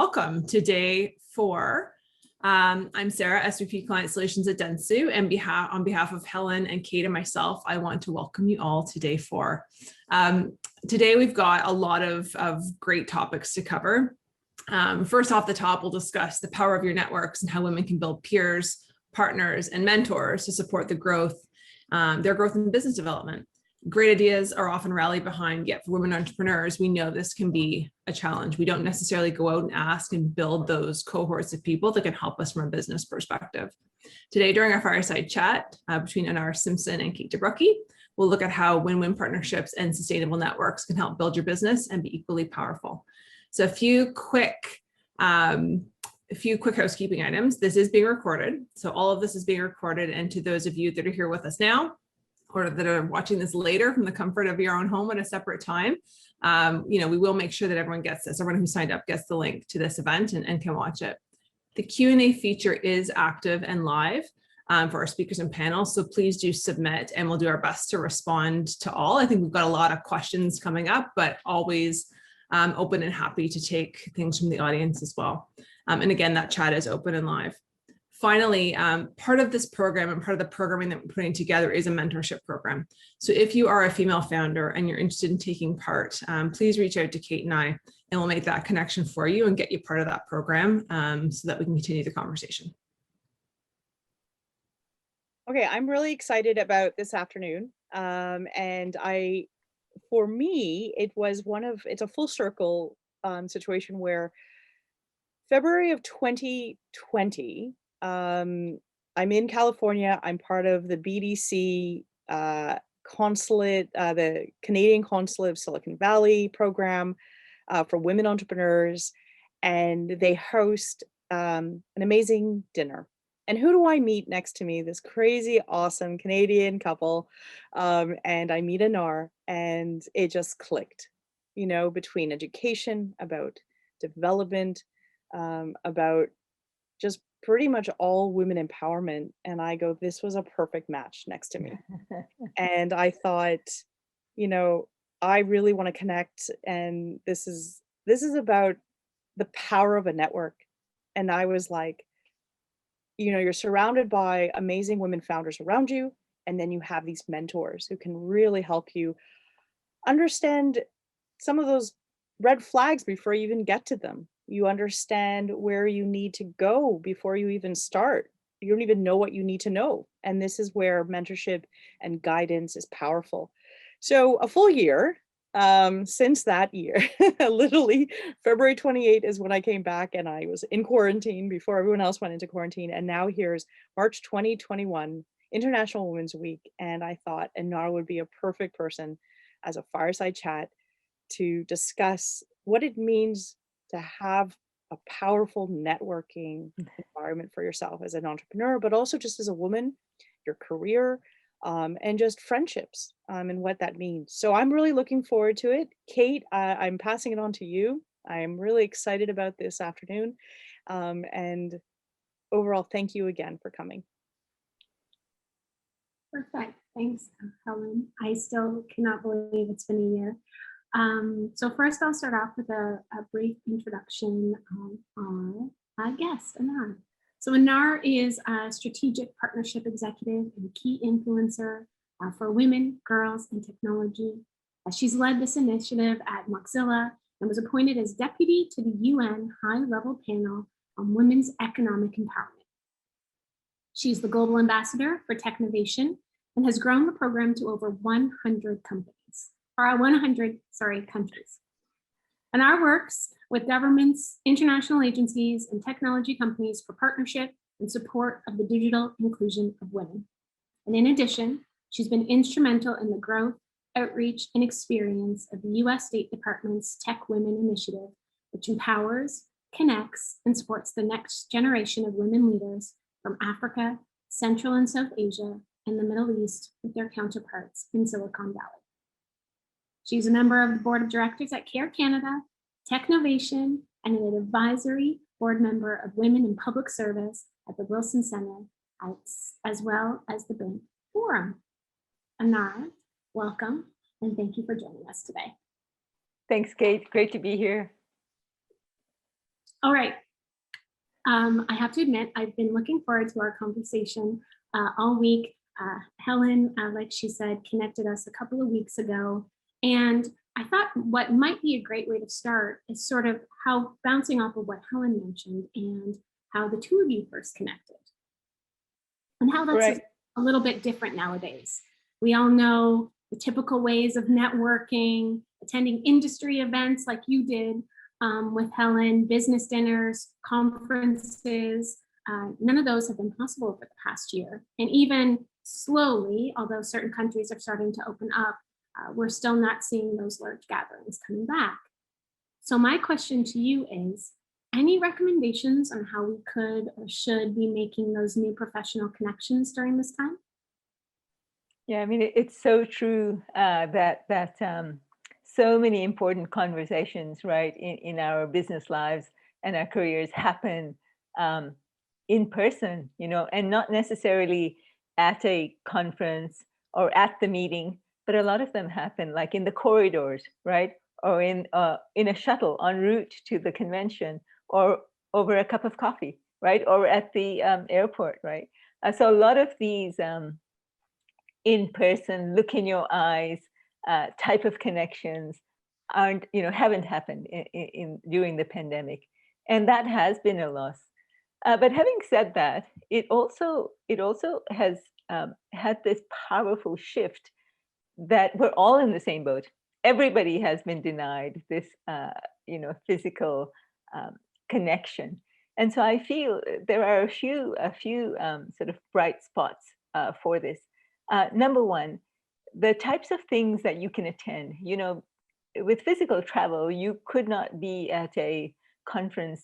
welcome to day 4. I'm Sarah, SVP Client Solutions at Dentsu, and on behalf of Helen and Kate and myself, I want to welcome you all to day 4. Today we've got a lot of great topics to cover. First off the top, we'll discuss the power of your networks and how women can build peers, partners, and mentors to support their growth in business development. Great ideas are often rallied behind, yet for women entrepreneurs, we know this can be a challenge. We don't necessarily go out and ask and build those cohorts of people that can help us from a business perspective. Today, during our fireside chat between Anar Simpson and Kate DeBrucke, we'll look at how win-win partnerships and sustainable networks can help build your business and be equally powerful. So a few quick housekeeping items. This is being recorded. So all of this is being recorded. And to those of you that are here with us now, or that are watching this later from the comfort of your own home at a separate time, we will make sure that everyone gets this. Everyone who signed up gets the link to this event and can watch it. The Q&A feature is active and live for our speakers and panels, so please do submit and we'll do our best to respond to all. I think we've got a lot of questions coming up, but always open and happy to take things from the audience as well. And again, that chat is open and live. Finally, part of this program and part of the programming that we're putting together is a mentorship program. So if you are a female founder and you're interested in taking part, please reach out to Kate and I, and we'll make that connection for you and get you part of that program so that we can continue the conversation. Okay, I'm really excited about this afternoon. For me, it's a full circle situation where February of 2020, I'm in California. I'm part of the BDC consulate, the Canadian Consulate of Silicon Valley program for women entrepreneurs, and they host an amazing dinner. And who do I meet next to me? This crazy, awesome Canadian couple, and I meet Anar, and it just clicked, between education, about development, about just pretty much all women empowerment. And I go, this was a perfect match next to me. And I thought, I really want to connect. And this is about the power of a network. And I was like, you're surrounded by amazing women founders around you. And then you have these mentors who can really help you understand some of those red flags before you even get to them. You understand where you need to go before you even start. You don't even know what you need to know. And this is where mentorship and guidance is powerful. So a full year since that year, literally February 28 is when I came back, and I was in quarantine before everyone else went into quarantine. And now here's March 2021, International Women's Week. And I thought Anar would be a perfect person as a fireside chat to discuss what it means to have a powerful networking environment for yourself as an entrepreneur, but also just as a woman, your career, and just friendships, and what that means. So I'm really looking forward to it. Kate, I'm passing it on to you. I am really excited about this afternoon. And overall, thank you again for coming. Perfect. Thanks, Helen. I still cannot believe it's been a year. So first I'll start off with a brief introduction of our guest, Anar. So Anar is a strategic partnership executive and key influencer for women, girls, and technology. She's led this initiative at Mozilla and was appointed as deputy to the UN high-level panel on women's economic empowerment. She's the global ambassador for Technovation and has grown the program to over 100 countries. Anar works with governments, international agencies, and technology companies for partnership and support of the digital inclusion of women. And in addition, she's been instrumental in the growth, outreach, and experience of the US State Department's Tech Women Initiative, which empowers, connects, and supports the next generation of women leaders from Africa, Central and South Asia, and the Middle East with their counterparts in Silicon Valley. She's a member of the board of directors at CARE Canada, Technovation, and an advisory board member of Women in Public Service at the Wilson Center, as well as the Bank Forum. Anar, welcome, and thank you for joining us today. Thanks, Kate. Great to be here. All right. I have to admit, I've been looking forward to our conversation all week. Helen, like she said, connected us a couple of weeks ago. And I thought what might be a great way to start is sort of how, bouncing off of what Helen mentioned and how the two of you first connected. And how that's Right. a little bit different nowadays. We all know the typical ways of networking, attending industry events like you did with Helen, business dinners, conferences. None of those have been possible over the past year. And even slowly, although certain countries are starting to open up, we're still not seeing those large gatherings coming back. So my question to you is, any recommendations on how we could or should be making those new professional connections during this time? Yeah, I mean, it's so true that so many important conversations, right, in our business lives and our careers happen in person, you know, and not necessarily at a conference or at the meeting, but a lot of them happen like in the corridors, right, or in a shuttle en route to the convention, or over a cup of coffee, right, or at the airport, right. So a lot of these in-person, look in your eyes type of connections haven't happened during the pandemic, and that has been a loss. But having said that, it also has had this powerful shift that we're all in the same boat. Everybody has been denied this physical connection, and so I feel there are a few sort of bright spots for this. Number one, the types of things that you can attend. You know, with physical travel, you could not be at a conference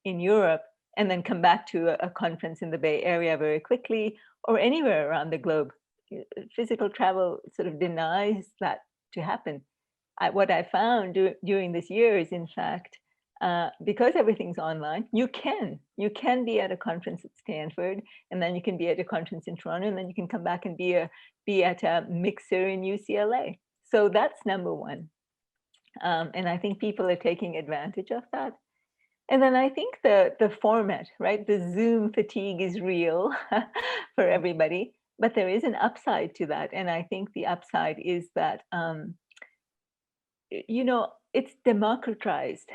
in Europe and then come back to a conference in the Bay Area very quickly, or anywhere around the globe. Physical travel sort of denies that to happen. What I found during this year is, in fact, because everything's online, you can be at a conference at Stanford, and then you can be at a conference in Toronto, and then you can come back and be at a mixer in UCLA. So that's number one. And I think people are taking advantage of that. And then I think the format, right? The Zoom fatigue is real for everybody, but there is an upside to that. And I think the upside is that, it's democratized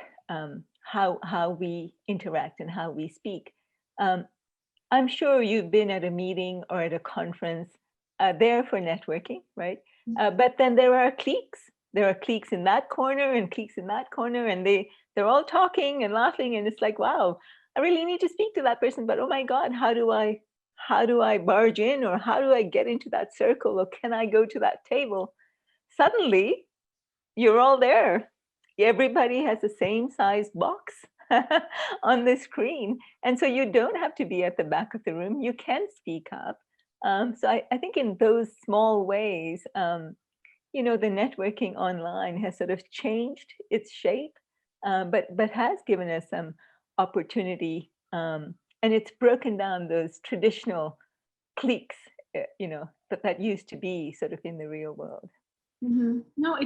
how we interact and how we speak. I'm sure you've been at a meeting or at a conference there for networking, right? But then there are cliques. There are cliques in that corner and cliques in that corner, and they're all talking and laughing, and it's like, wow, I really need to speak to that person, but oh my God, how do I barge in, or how do I get into that circle, or can I go to that table? Suddenly, you're all there. Everybody has the same size box on the screen, and so you don't have to be at the back of the room. You can speak up. So I think in those small ways, the networking online has sort of changed its shape, but has given us some opportunity, and it's broken down those traditional cliques, that used to be sort of in the real world. Mm-hmm. No,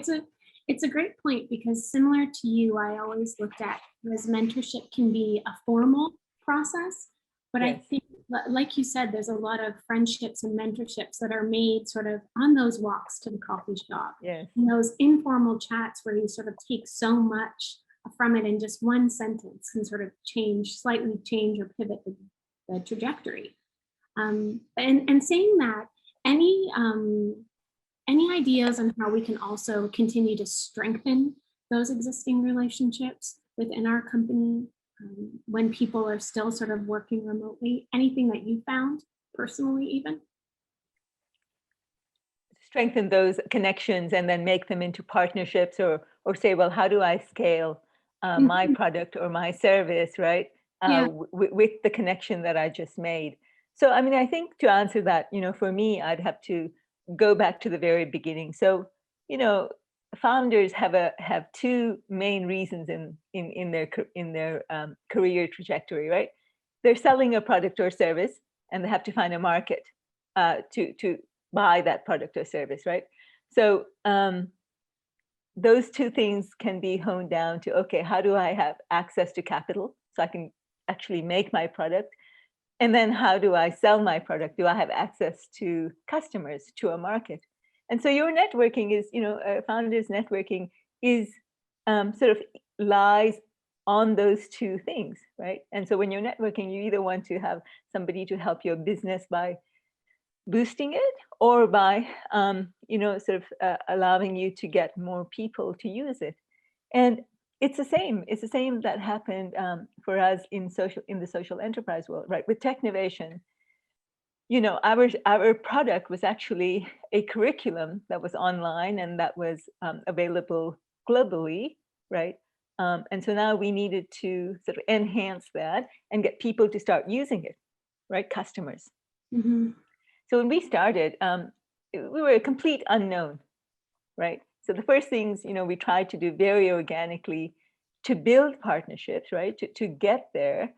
it's a great point, because similar to you, I always looked at as mentorship can be a formal process, but Yes. I think, like you said, there's a lot of friendships and mentorships that are made sort of on those walks to the coffee shop. Yes. And those informal chats where you sort of take so much from it in just one sentence can sort of slightly change or pivot the trajectory. And saying that, any ideas on how we can also continue to strengthen those existing relationships within our company when people are still sort of working remotely? Anything that you found personally, even? Strengthen those connections and then make them into partnerships, or say, well, how do I scale my product or my service, right? Yeah. With the connection that I just made. So, I mean, I think to answer that, for me, I'd have to go back to the very beginning. So, founders have two main reasons in their career trajectory, right? They're selling a product or service, and they have to find a market to buy that product or service, right? So those two things can be honed down to, okay, how do I have access to capital so I can actually make my product? And then how do I sell my product? Do I have access to customers, to a market? And so your networking is, founders networking is sort of lies on those two things, right? And so when you're networking, you either want to have somebody to help your business by boosting it, or by allowing you to get more people to use it. And it's the same that happened for us in the social enterprise world, right? With Technovation, our product was actually a curriculum that was online and that was available globally, right? And so now we needed to sort of enhance that and get people to start using it, right? Customers. Mm-hmm. So when we started, we were a complete unknown, right? So the first things, we tried to do very organically to build partnerships, right? To get there,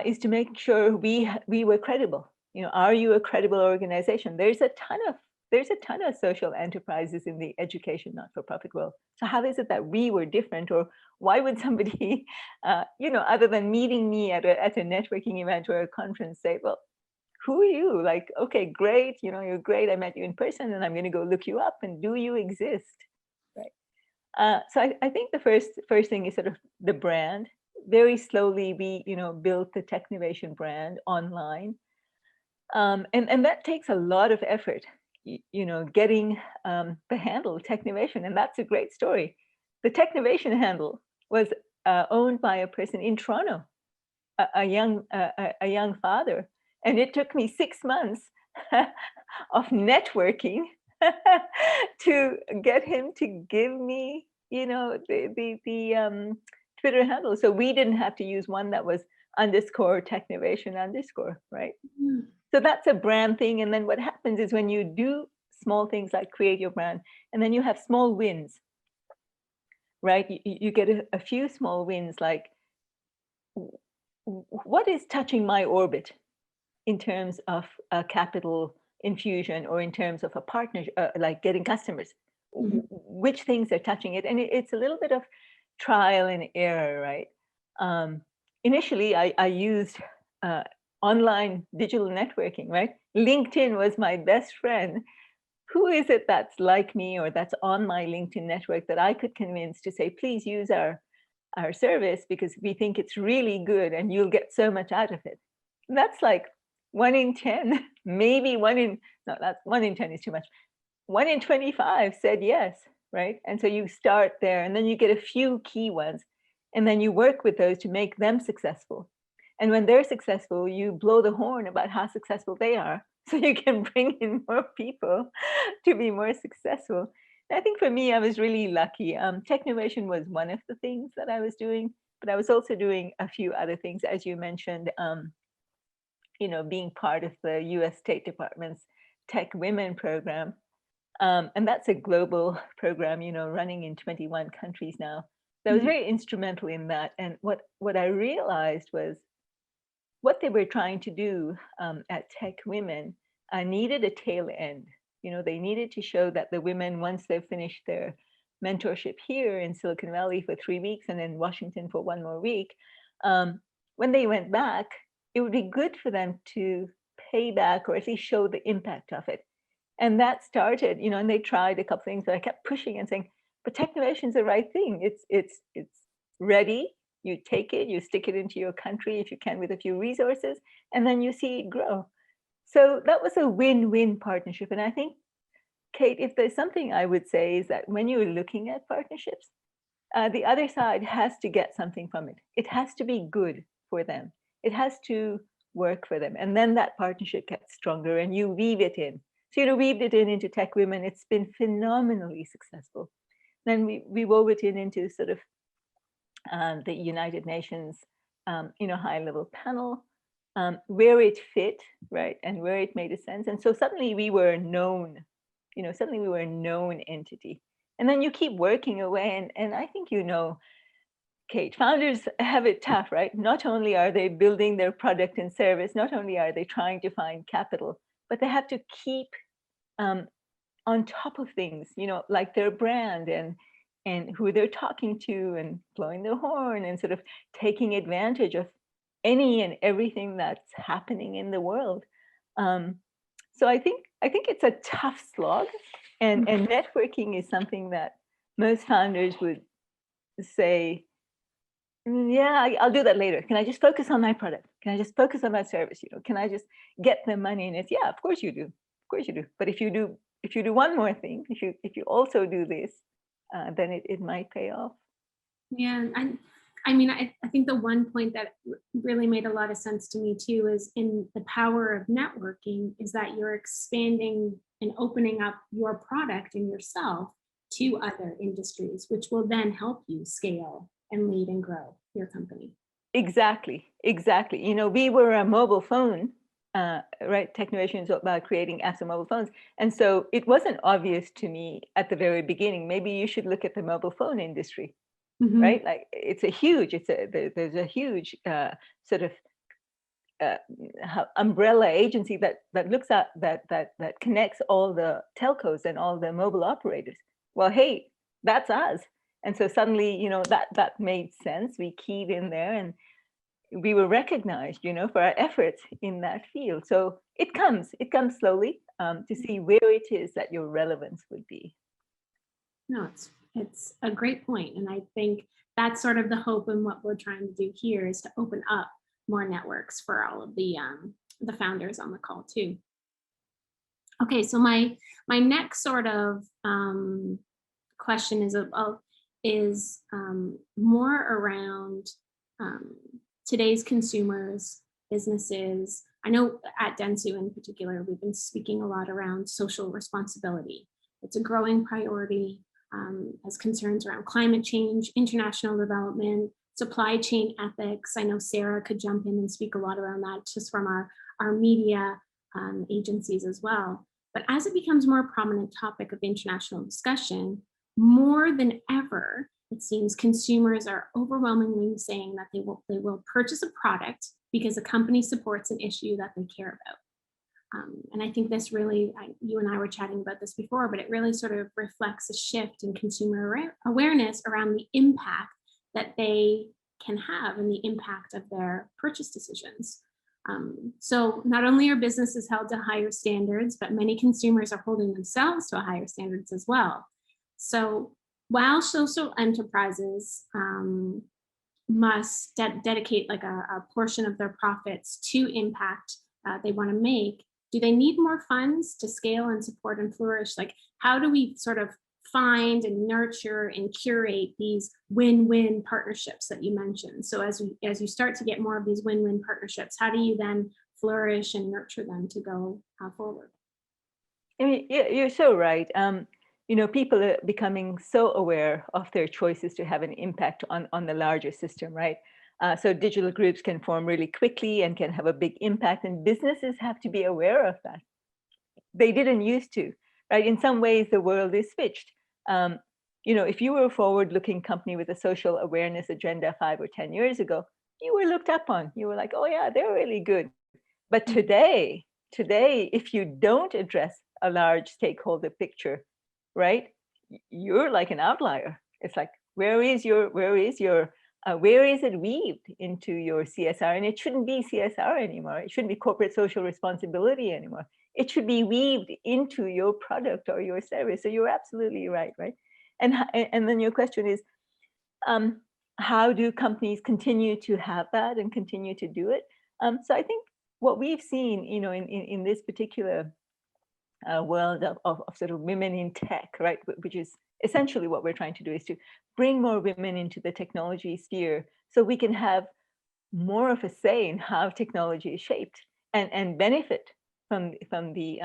is to make sure we were credible. Are you a credible organization? There's a ton of social enterprises in the education not-for-profit world. So how is it that we were different, or why would somebody, other than meeting me at a networking event or a conference, say, well, who are you? Like, okay, great, you're great. I met you in person, and I'm going to go look you up. And do you exist, right? So I think the first thing is sort of the brand. Very slowly, we built the Technovation brand online, and that takes a lot of effort. Getting the handle Technovation, and that's a great story. The Technovation handle was owned by a person in Toronto, a young father. And it took me 6 months of networking to get him to give me, the Twitter handle. So we didn't have to use one that was _Technovation_, right? Mm-hmm. So that's a brand thing. And then what happens is when you do small things like create your brand, and then you have small wins, right? You get a few small wins, like, what is touching my orbit in terms of a capital infusion, or in terms of a partnership, like getting customers? Mm-hmm. Which things are touching it? And it's a little bit of trial and error, right? Initially, I used online digital networking, right? LinkedIn was my best friend. Who is it that's like me, or that's on my LinkedIn network, that I could convince to say, please use our service, because we think it's really good and you'll get so much out of it? And that's like 1 in 10, maybe 1 in 10 is too much. 1 in 25 said yes, right? And so you start there, and then you get a few key ones, and then you work with those to make them successful. And when they're successful, you blow the horn about how successful they are, so you can bring in more people to be more successful. And I think for me, I was really lucky. Technovation was one of the things that I was doing, but I was also doing a few other things, as you mentioned. Being part of the US State Department's Tech Women program. And that's a global program, running in 21 countries now. So I was very instrumental in that. And what I realized was what they were trying to do at Tech Women needed a tail end. They needed to show that the women, once they've finished their mentorship here in Silicon Valley for 3 weeks and in Washington for 1 more week, when they went back, it would be good for them to pay back, or at least show the impact of it. And that started, and they tried a couple things, but I kept pushing and saying, but Technovation is the right thing. It's ready. You take it, you stick it into your country if you can, with a few resources, and then you see it grow. So that was a win-win partnership. And I think, Kate, if there's something I would say, is that when you're looking at partnerships, the other side has to get something from it. It has to be good for them. It has to work for them. And then that partnership gets stronger, and you weave it in. So, weaved it into Tech Women. It's been phenomenally successful. Then we wove it into sort of the United Nations, high-level panel, where it fit, right, and where it made a sense. And so suddenly we were known, suddenly we were a known entity. And then you keep working away, and I think Kate, founders have it tough, right? Not only are they building their product and service, not only are they trying to find capital, but they have to keep on top of things, like their brand and and who they're talking to and blowing their horn and sort of taking advantage of any and everything that's happening in the world. So I think it's a tough slog, and networking is something that most founders would say, yeah, I'll do that later. Can I just focus on my product? Can I just focus on my service? Can I just get the money? And it's, yeah, of course you do. Of course you do. But if you do one more thing, if you also do this, then it might pay off. Yeah, I mean, I think the one point that really made a lot of sense to me too is in the power of networking is that you're expanding and opening up your product and yourself to other industries, which will then help you scale and lead and grow your company. Exactly. We were a mobile phone, right? Technoation is about creating apps on mobile phones. And so it wasn't obvious to me at the very beginning, maybe you should look at the mobile phone industry, right? Like there's a huge sort of umbrella agency that looks at, that connects all the telcos and all the mobile operators. Well, hey, that's us. And so suddenly, that made sense. We keyed in there and we were recognized, for our efforts in that field. So it comes slowly to see where it is that your relevance would be. No, it's a great point. And I think that's sort of the hope and what we're trying to do here is to open up more networks for all of the founders on the call too. Okay, so my next sort of question is more around today's consumers, businesses. I know at Dentsu in particular, we've been speaking a lot around social responsibility. It's a growing priority as concerns around climate change, international development, supply chain ethics. I know Sarah could jump in and speak a lot around that just from our media agencies as well. But as it becomes a more prominent topic of international discussion, more than ever, it seems consumers are overwhelmingly saying that they will purchase a product because a company supports an issue that they care about. And I think this really, you and I were chatting about this before, but it really sort of reflects a shift in consumer awareness around the impact that they can have and the impact of their purchase decisions. So not only are businesses held to higher standards, but many consumers are holding themselves to higher standards as well. So while social enterprises must dedicate like a portion of their profits to impact they want to make, do they need more funds to scale and support and flourish? Like, how do we sort of find and nurture and curate these win-win partnerships that you mentioned? So as you start to get more of these win-win partnerships, how do you then flourish and nurture them to go forward? I mean, you're so right. People are becoming so aware of their choices to have an impact on the larger system, right? So digital groups can form really quickly and can have a big impact, and businesses have to be aware of that. They didn't used to, right? In some ways, the world is switched. If you were a forward-looking company with a social awareness agenda 5 or 10 years ago, you were looked up on. You were like, oh yeah, they're really good. But today, if you don't address a large stakeholder picture, right, you're like an outlier. It's like, where is it weaved into your CSR? And it shouldn't be CSR anymore. It shouldn't be corporate social responsibility anymore. It should be weaved into your product or your service. So you're absolutely right? And then your question is, how do companies continue to have that and continue to do it? So I think what we've seen, in this particular world of sort of women in tech, right, which is essentially what we're trying to do, is to bring more women into the technology sphere so we can have more of a say in how technology is shaped and benefit from the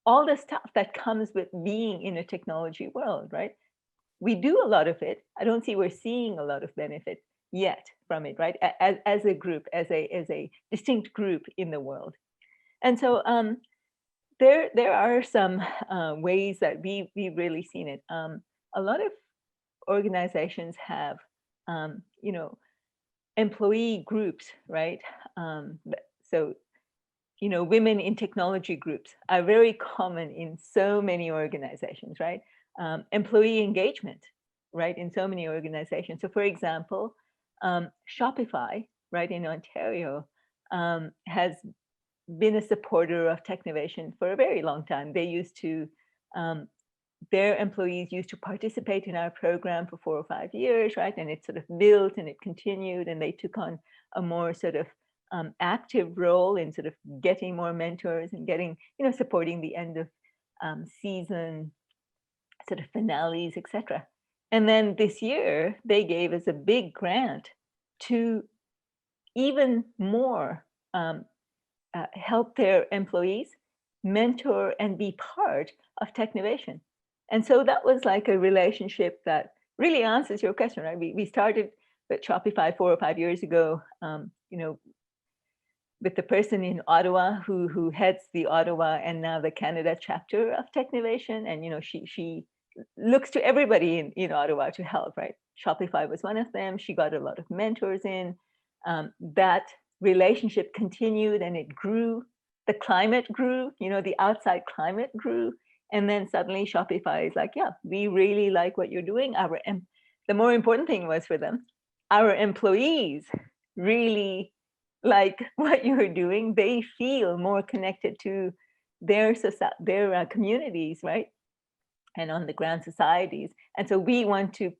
all the stuff that comes with being in a technology world, right? We do a lot of it. I don't see we're seeing a lot of benefit yet from it, right? As a group, as a distinct group in the world. And so there are some ways that we've really seen it. A lot of organizations have, employee groups, right? So, women in technology groups are very common in so many organizations, right? employee engagement, right, in so many organizations. So for example, Shopify, right, in Ontario, has been a supporter of Technovation for a very long time. They used to, their employees used to participate in our program for 4 or 5 years, right? And it sort of built and it continued, and they took on a more sort of active role in sort of getting more mentors and getting, supporting the end of season sort of finales, etc. And then this year, they gave us a big grant to even more help their employees mentor and be part of Technovation. And so that was like a relationship that really answers your question, right? We started with Shopify 4 or 5 years ago, with the person in Ottawa who heads the Ottawa and now the Canada chapter of Technovation. And, she looks to everybody in Ottawa to help, right? Shopify was one of them. She got a lot of mentors in. That relationship continued and it grew. The climate grew, the outside climate grew. And then suddenly Shopify is like, yeah, we really like what you're doing. The more important thing was for them, our employees really like what you're doing. They feel more connected to their communities, right? And on the ground societies. And so we want to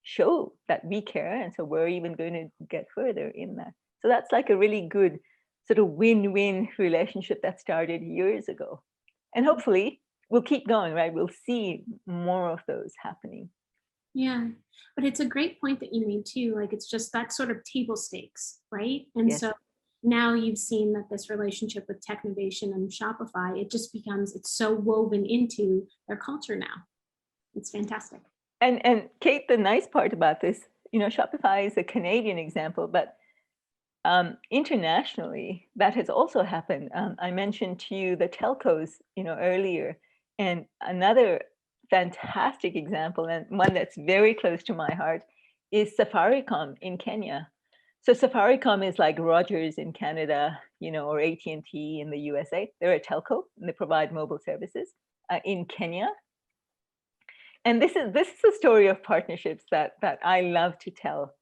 show that we care. And so we're even going to get further in that. So that's like a really good sort of win-win relationship that started years ago. And hopefully we'll keep going, right? We'll see more of those happening. Yeah, but it's a great point that you made too. Like, it's just that sort of table stakes, right? And Yes. so now you've seen that this relationship with Technovation and Shopify, it's so woven into their culture now. It's fantastic. And Kate, the nice part about this, Shopify is a Canadian example, but internationally, that has also happened. I mentioned to you the telcos, earlier, and another fantastic example, and one that's very close to my heart, is Safaricom in Kenya. So Safaricom is like Rogers in Canada, or AT&T in the USA. They're a telco and they provide mobile services in Kenya. And this is a story of partnerships that I love to tell.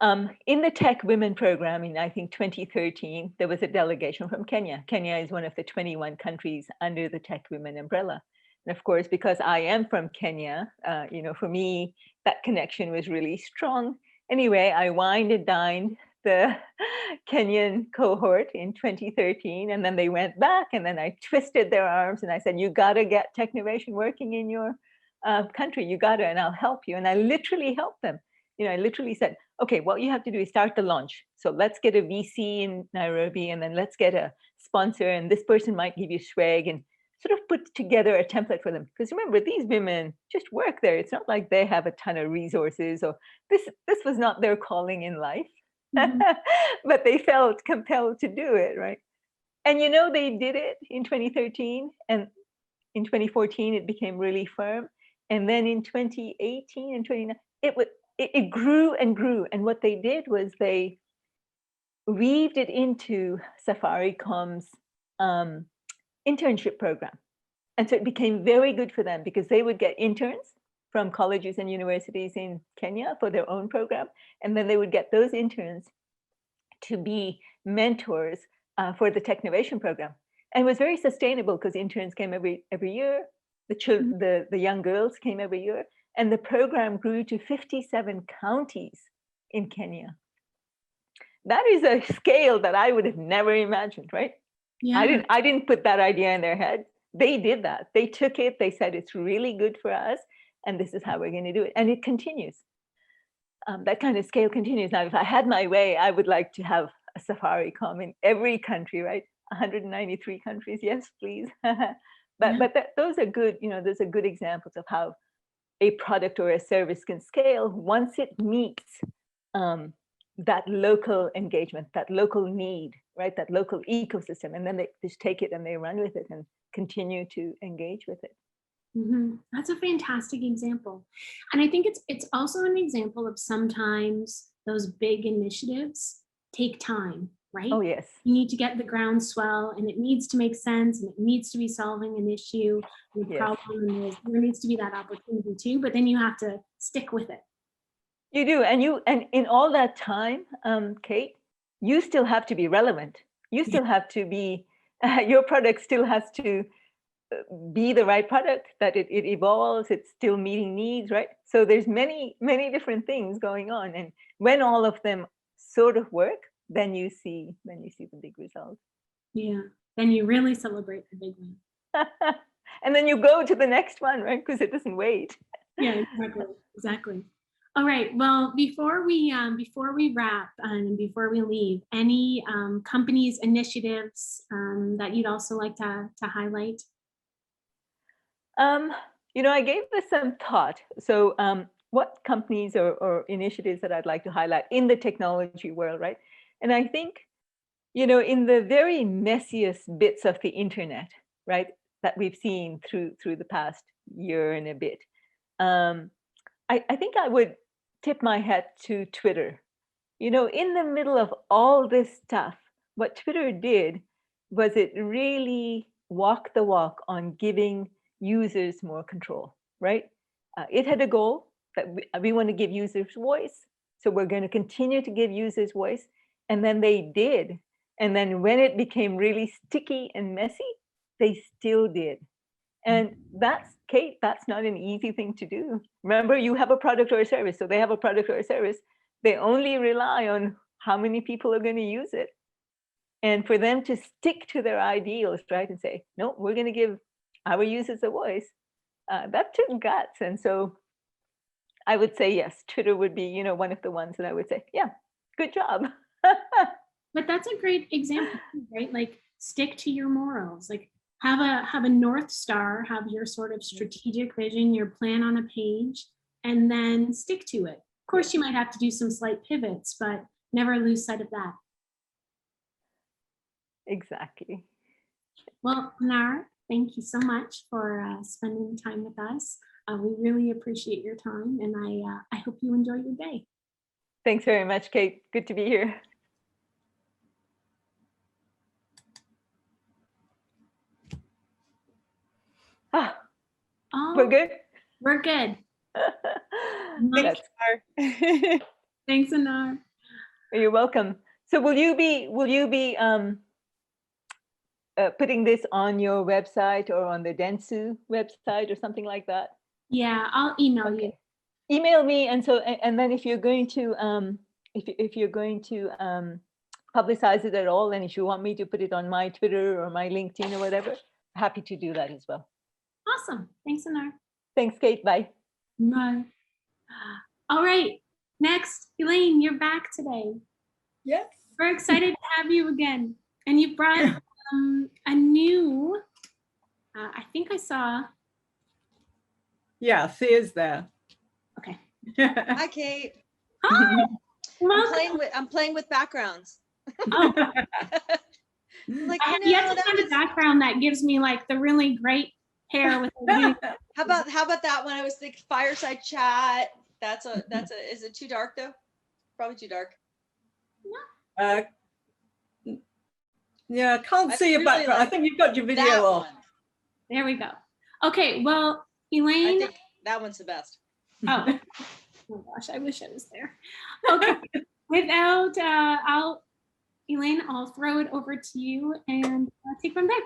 In the Tech Women program in, I think, 2013, there was a delegation from Kenya. Kenya is one of the 21 countries under the Tech Women umbrella. And of course, because I am from Kenya, for me, that connection was really strong. Anyway, I wined and dined the Kenyan cohort in 2013, and then they went back, and then I twisted their arms and I said, you got to get Technovation working in your country. You got to, and I'll help you. And I literally helped them. I literally said, okay, what you have to do is start the launch. So let's get a VC in Nairobi, and then let's get a sponsor, and this person might give you swag, and sort of put together a template for them. Because remember, these women just work there. It's not like they have a ton of resources, or this was not their calling in life, but they felt compelled to do it, right? And they did it in 2013, and in 2014, it became really firm. And then in 2018 and 2019, it grew and grew. And what they did was they weaved it into Safaricom's internship program. And so it became very good for them because they would get interns from colleges and universities in Kenya for their own program. And then they would get those interns to be mentors for the Technovation program. And it was very sustainable because interns came every year. The young girls came every year. And the program grew to 57 counties in Kenya. That is a scale that I would have never imagined, right? Yeah. I didn't put that idea in their head. They did that. They took it. They said, it's really good for us. And this is how we're going to do it. And it continues. That kind of scale continues. Now, if I had my way, I would like to have a Safaricom in every country, right? 193 countries. Yes, please. But those are good, those are good examples of how a product or a service can scale once it meets that local engagement, that local need, right? That local ecosystem. And then they just take it and they run with it and continue to engage with it. That's a fantastic example. And I think it's also an example of sometimes those big initiatives take time, right? Oh, yes. You need to get the groundswell, and it needs to make sense, and it needs to be solving an issue and a Yes. problem, and there needs to be that opportunity too, but then you have to stick with it. You do. And in all that time, Kate, you still have to be relevant. You still have to be, your product still has to be the right product, that it evolves, it's still meeting needs, right? So there's many different things going on, and when all of them sort of work, then you see the big result. Yeah, then you really celebrate the big one. And then you go to the next one, right? Because it doesn't wait. Yeah, exactly. All right, well, before we wrap and before we leave, any companies, initiatives that you'd also like to highlight? I gave this some thought. So what companies or initiatives that I'd like to highlight in the technology world, right? And I think, in the very messiest bits of the internet, right, that we've seen through the past year and a bit, I think I would tip my hat to Twitter. In the middle of all this stuff, what Twitter did was it really walked the walk on giving users more control, right? It had a goal that we want to give users voice. So we're going to continue to give users voice. And then they did. And then when it became really sticky and messy, they still did. And Kate, that's not an easy thing to do. Remember, you have a product or a service. So they have a product or a service. They only rely on how many people are going to use it. And for them to stick to their ideals, right, and say, no, we're going to give our users a voice, that took guts. And so I would say, yes, Twitter would be, one of the ones that I would say, yeah, good job. But that's a great example, right? Like, stick to your morals, like have a North Star, have your sort of strategic vision, your plan on a page, and then stick to it. Of course, you might have to do some slight pivots, but never lose sight of that. Exactly. Well, Nara, thank you so much for spending time with us. We really appreciate your time, and I hope you enjoy your day. Thanks very much, Kate. Good to be here. We're good? We're good. Thanks, Anar. You're welcome. So will you be putting this on your website or on the Dentsu website or something like that? Yeah, I'll email you. Email me, and then if you're going to if you're going to publicize it at all, and if you want me to put it on my Twitter or my LinkedIn or whatever, happy to do that as well. Awesome. Thanks, Anar. Thanks, Kate. Bye. Bye. All right. Next, Elaine, you're back today. Yes. We're excited to have you again. And you brought a new, I think I saw. Yeah, Thea's there. Okay. Hi, Kate. Hi. I'm playing with backgrounds. Oh. Like, I have yet to find a background that gives me like the really great hair with the how about that one? I was thinking fireside chat. Is it too dark though? Probably too dark. Yeah, can't see your background. I think you've got your video off. There we go. Okay, well, Elaine. I think that one's the best. Oh my gosh, I wish I was there. Okay, without, Elaine, I'll throw it over to you and take from there.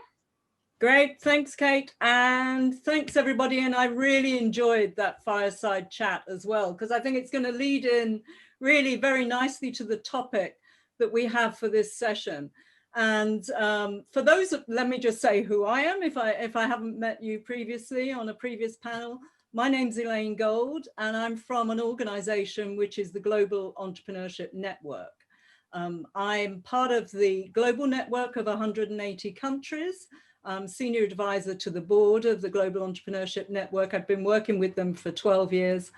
Great, thanks, Kate, and thanks everybody. And I really enjoyed that fireside chat as well, because I think it's going to lead in really very nicely to the topic that we have for this session. And for those, let me just say who I am, if I haven't met you previously on a previous panel. My name's Elaine Gold, and I'm from an organization which is the Global Entrepreneurship Network. I'm part of the global network of 180 countries. I'm senior advisor to the board of the Global Entrepreneurship Network. I've been working with them for 12 years.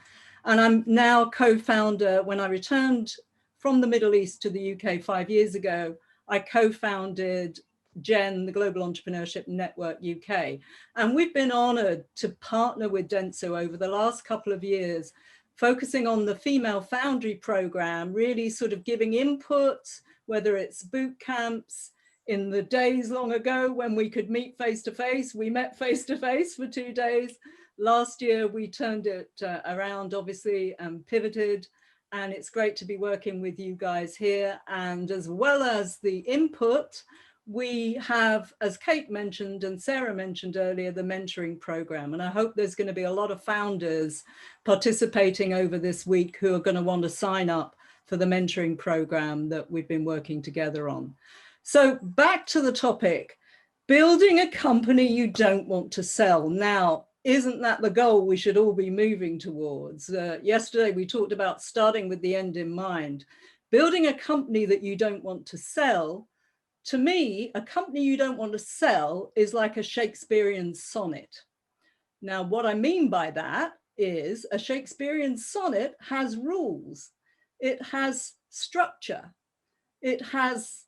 And I'm now co-founder. When I returned from the Middle East to the UK 5 years ago, I co-founded GEN, the Global Entrepreneurship Network UK. And we've been honored to partner with Dentsu over the last couple of years, focusing on the FemaleFoundry program, really sort of giving input, whether it's boot camps. In the days long ago when we could meet face to face, we met face to face for 2 days. Last year, we turned it around, obviously, and pivoted. And it's great to be working with you guys here. And as well as the input, we have, as Kate mentioned and Sarah mentioned earlier, the mentoring program. And I hope there's going to be a lot of founders participating over this week who are going to want to sign up for the mentoring program that we've been working together on. So back to the topic, building a company you don't want to sell. Now, isn't that the goal we should all be moving towards? Yesterday, we talked about starting with the end in mind. Building a company that you don't want to sell. To me, a company you don't want to sell is like a Shakespearean sonnet. Now, what I mean by that is a Shakespearean sonnet has rules. It has structure. It has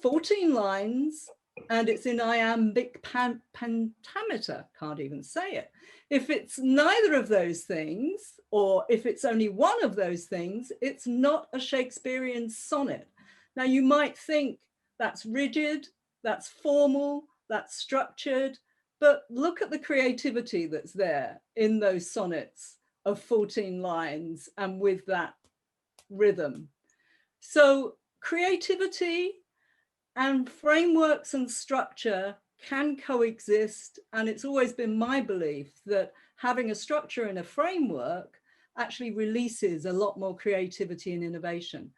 14 lines, and it's in iambic pentameter, can't even say it. If it's neither of those things, or if it's only one of those things, it's not a Shakespearean sonnet. Now you might think that's rigid, that's formal, that's structured, but look at the creativity that's there in those sonnets of 14 lines and with that rhythm. So creativity and frameworks and structure can coexist. And it's always been my belief that having a structure and a framework actually releases a lot more creativity and innovation.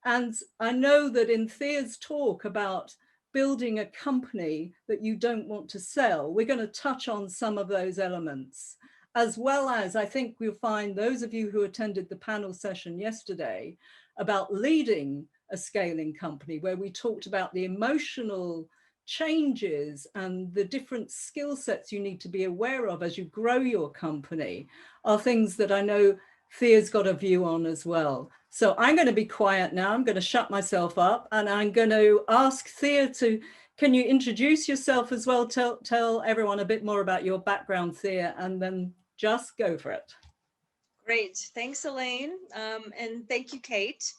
And I know that in Thea's talk about building a company that you don't want to sell, we're going to touch on some of those elements, as well as I think we'll find those of you who attended the panel session yesterday about leading a scaling company, where we talked about the emotional changes and the different skill sets you need to be aware of as you grow your company, are things that I know Thea's got a view on as well. So I'm going to be quiet now. I'm going to shut myself up, and I'm going to ask Thea to, can you introduce yourself as well? Tell everyone a bit more about your background, Thea, and then just go for it. Great. Thanks, Elaine. And thank you, Kate.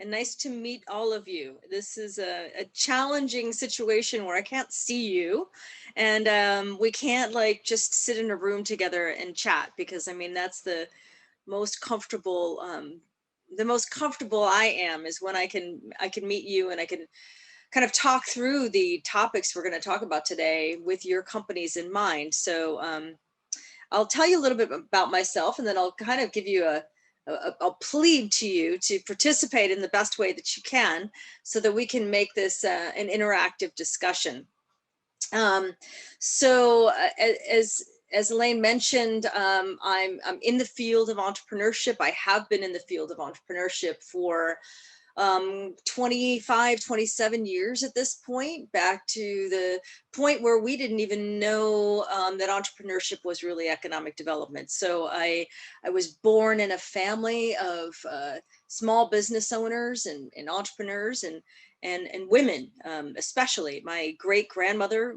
And nice to meet all of you. This is a challenging situation where I can't see you, and we can't like just sit in a room together and chat, because I mean, that's the most comfortable I am is when I can meet you and I can kind of talk through the topics we're going to talk about today with your companies in mind. So I'll tell you a little bit about myself, and then I'll kind of give you I'll plead to you to participate in the best way that you can, so that we can make this an interactive discussion. So as Elaine mentioned, I'm in the field of entrepreneurship. I have been in the field of entrepreneurship for 25, 27 years at this point, back to the point where we didn't even know that entrepreneurship was really economic development. So I was born in a family of small business owners and entrepreneurs and women, especially. My great grandmother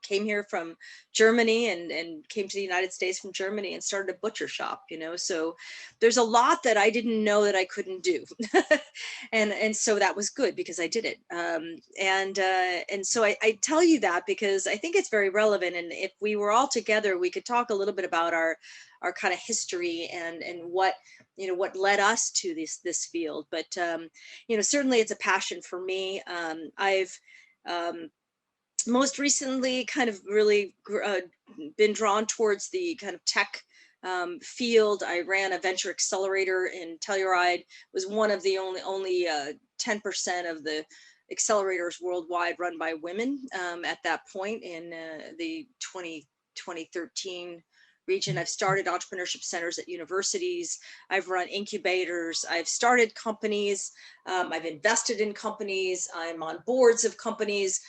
came here from Germany and came to the United States from Germany and started a butcher shop, you know. So there's a lot that I didn't know that I couldn't do. and so that was good because I did it. And so I tell you that because I think it's very relevant. And if we were all together, we could talk a little bit about our kind of history and what, you know, what led us to this field. But, you know, certainly it's a passion for me. I've most recently kind of really been drawn towards the kind of tech field. I ran a venture accelerator in Telluride, was one of the only 10% of the accelerators worldwide run by women at that point in the 2013 region. I've started entrepreneurship centers at universities. I've run incubators. I've started companies. I've invested in companies. I'm on boards of companies.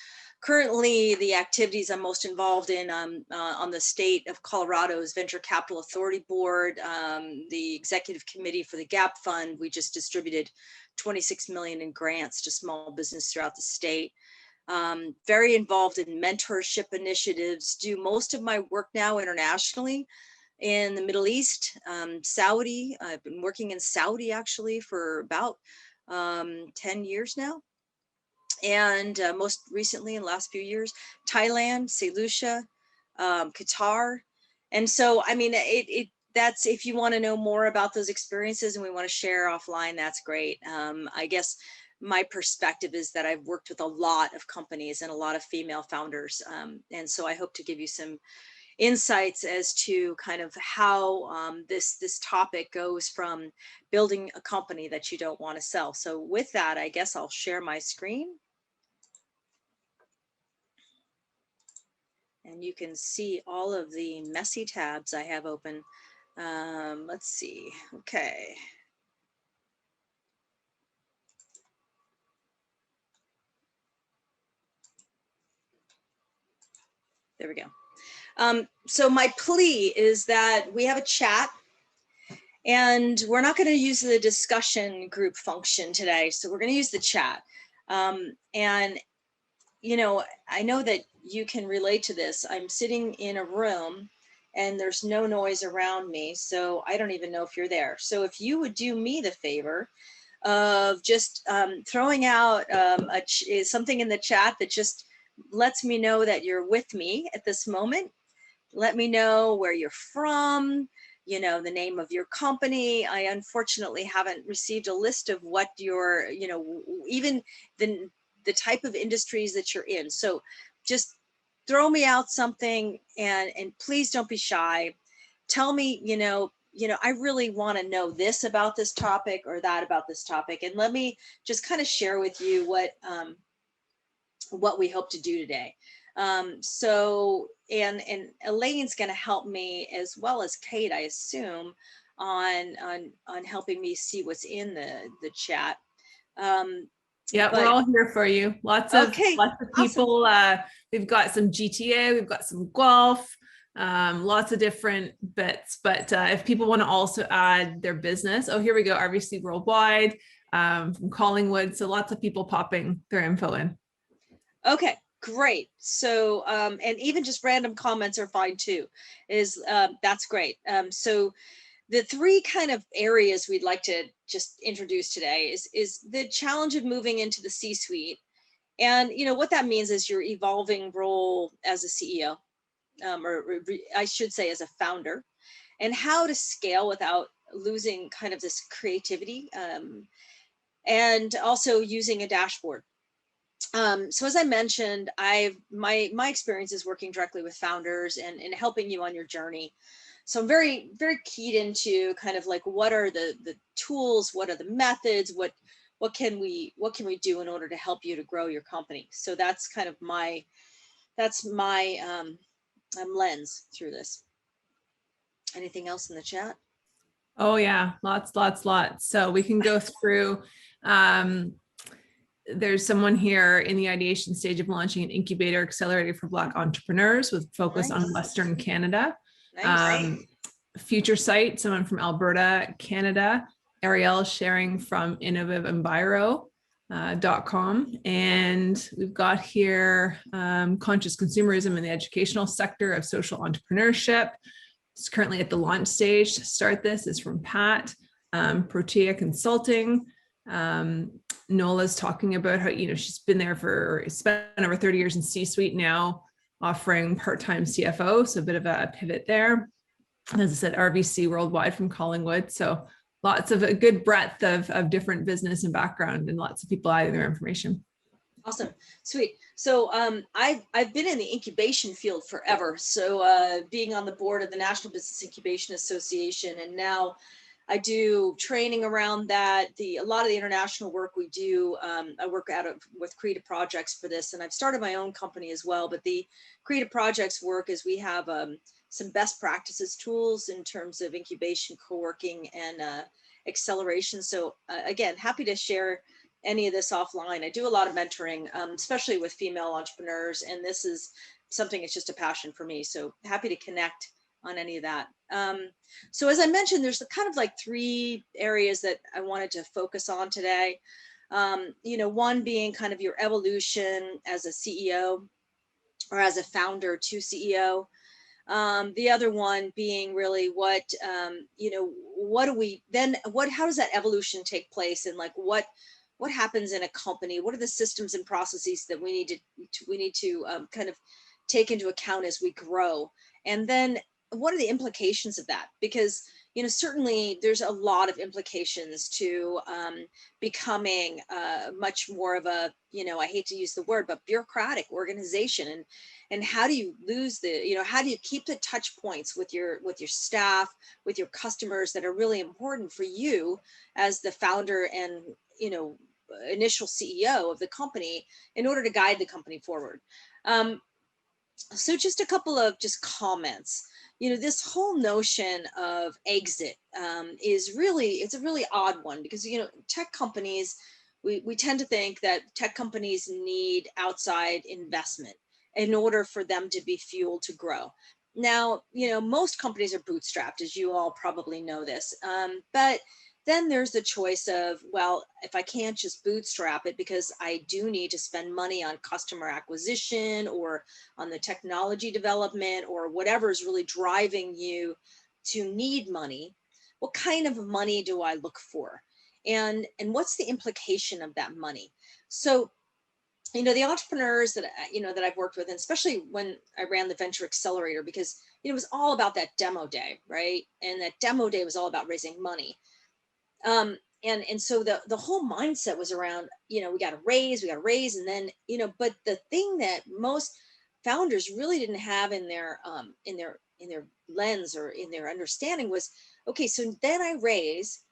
Currently, the activities I'm most involved in on the state of Colorado's Venture Capital Authority Board, the executive committee for the GAP Fund. We just distributed 26 million in grants to small business throughout the state. Very involved in mentorship initiatives, do most of my work now internationally in the Middle East, Saudi. I've been working in Saudi actually for about 10 years now. and most recently in the last few years, Thailand, St. Lucia, Qatar. And so, I mean, that's, if you want to know more about those experiences and we want to share offline, that's great. I guess my perspective is that I've worked with a lot of companies and a lot of female founders. And so I hope to give you some insights as to kind of how this topic goes from building a company that you don't want to sell. So with that, I guess I'll share my screen. And you can see all of the messy tabs I have open. Let's see. Okay. There we go. So my plea is that we have a chat, and we're not going to use the discussion group function today. So we're going to use the chat. And, you know, I know that you can relate to this. I'm sitting in a room and there's no noise around me, so I don't even know if you're there. So if you would do me the favor of just throwing out something in the chat that just lets me know that you're with me at this moment. Let me know where you're from, you know, the name of your company. I unfortunately haven't received a list of what your, you know, even the type of industries that you're in. So just throw me out something, and please don't be shy. Tell me, you know, I really want to know this about this topic or that about this topic. And let me just kind of share with you what we hope to do today. So, and Elaine's going to help me, as well as Kate, I assume, on helping me see what's in the chat. Yeah, but we're all here for you. Lots of people. Awesome. We've got some GTA, we've got some golf, lots of different bits. But if people want to also add their business, oh, here we go, RVC Worldwide, from Collingwood. So lots of people popping their info in. Okay, great. So, and even just random comments are fine too. That's great. So the three kind of areas we'd like to just introduce today is the challenge of moving into the C-suite. And, you know, what that means is your evolving role as a CEO, or I should say as a founder, and how to scale without losing kind of this creativity, and also using a dashboard. So as I mentioned, my experience is working directly with founders and helping you on your journey. So I'm very, very keyed into kind of like, what are the tools, what are the methods, what can we do in order to help you to grow your company? So that's kind of my lens through this. Anything else in the chat? Oh yeah, lots. So we can go through. There's someone here in the ideation stage of launching an incubator accelerator for Black entrepreneurs with focus on Western Canada. Nice. Future Sight, someone from Alberta, Canada. Ariel sharing from innovativeenviro.com. And we've got here conscious consumerism in the educational sector of social entrepreneurship. It's currently at the launch stage. To start this is from Pat, Protea Consulting. Nola's talking about how, you know, she's been there spent over 30 years in C-suite, now offering part-time CFO. So a bit of a pivot there. As I said, RVC Worldwide from Collingwood. So lots of a good breadth of different business and background, and lots of people adding their information. Awesome. Sweet. So I've been in the incubation field forever. So being on the board of the National Business Incubation Association, and now I do training around that. A lot of the international work we do, I work with Creative Projects for this, and I've started my own company as well. But the Creative Projects work is we have some best practices tools in terms of incubation, co-working, and acceleration. So again, happy to share any of this offline. I do a lot of mentoring, especially with female entrepreneurs, and this is something that's just a passion for me. So happy to connect on any of that. So as I mentioned, there's kind of like three areas that I wanted to focus on today. You know, one being kind of your evolution as a CEO or as a founder to CEO. The other one being really how does that evolution take place, and like what what happens in a company, what are the systems and processes that we need to kind of take into account as we grow, and then what are the implications of that? Because certainly there's a lot of implications to becoming much more of a, I hate to use the word, but bureaucratic organization. And how do you lose the, how do you keep the touch points with your staff, with your customers that are really important for you as the founder and, initial CEO of the company in order to guide the company forward. So just a couple of comments. This whole notion of exit is really, it's a really odd one because, tech companies, we tend to think that tech companies need outside investment in order for them to be fueled to grow. Now, most companies are bootstrapped, as you all probably know this, but then there's the choice of, well, if I can't just bootstrap it because I do need to spend money on customer acquisition or on the technology development or whatever is really driving you to need money, what kind of money do I look for? And what's the implication of that money? So, the entrepreneurs that, that I've worked with, and especially when I ran the Venture Accelerator, because, it was all about that demo day, right? And that demo day was all about raising money. And so the whole mindset was around, we got to raise, and then, but the thing that most founders really didn't have in their lens or in their understanding was, okay, so then I raise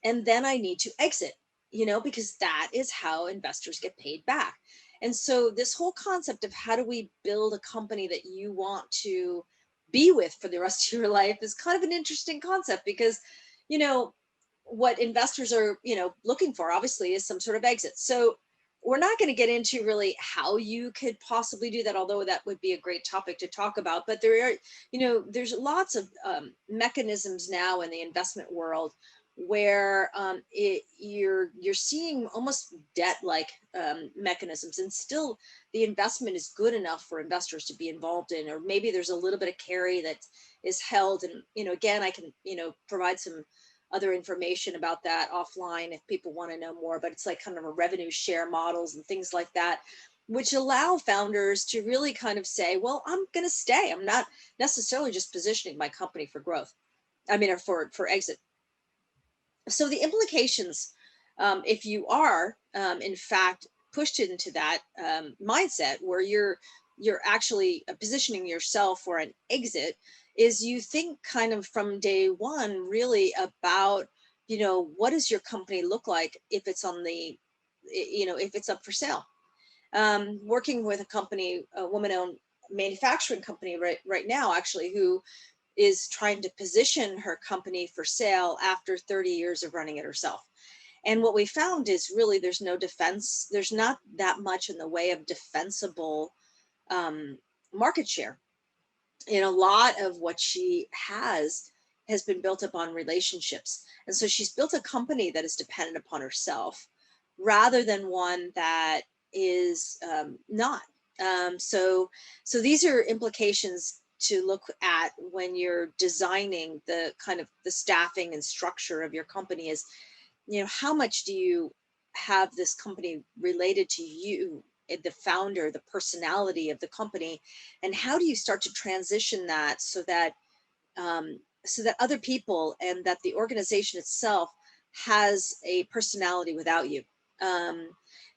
and then I need to exit, because that is how investors get paid back. And so this whole concept of how do we build a company that you want to be with for the rest of your life is kind of an interesting concept because, what investors are, looking for obviously is some sort of exit. So we're not going to get into really how you could possibly do that, although that would be a great topic to talk about. But there are, there's lots of mechanisms now in the investment world where you're seeing almost debt-like mechanisms, and still the investment is good enough for investors to be involved in, or maybe there's a little bit of carry that is held. And again, I can provide some other information about that offline if people want to know more, but it's like kind of a revenue share models and things like that, which allow founders to really kind of say, well, I'm going to stay. I'm not necessarily just positioning my company for growth. Or for exit. So the implications, if you are in fact pushed into that mindset where you're actually positioning yourself for an exit, is you think kind of from day one really about, what does your company look like if it's on the, if it's up for sale. Working with a company, a woman-owned manufacturing company right now, actually, who is trying to position her company for sale after 30 years of running it herself. And what we found is really there's no defense. There's not that much in the way of defensible market share. And a lot of what she has been built up on relationships. And so she's built a company that is dependent upon herself rather than one that is not. So these are implications to look at when you're designing the kind of the staffing and structure of your company is, how much do you have this company related to you, the founder, the personality of the company, and how do you start to transition that so that other people and that the organization itself has a personality without you.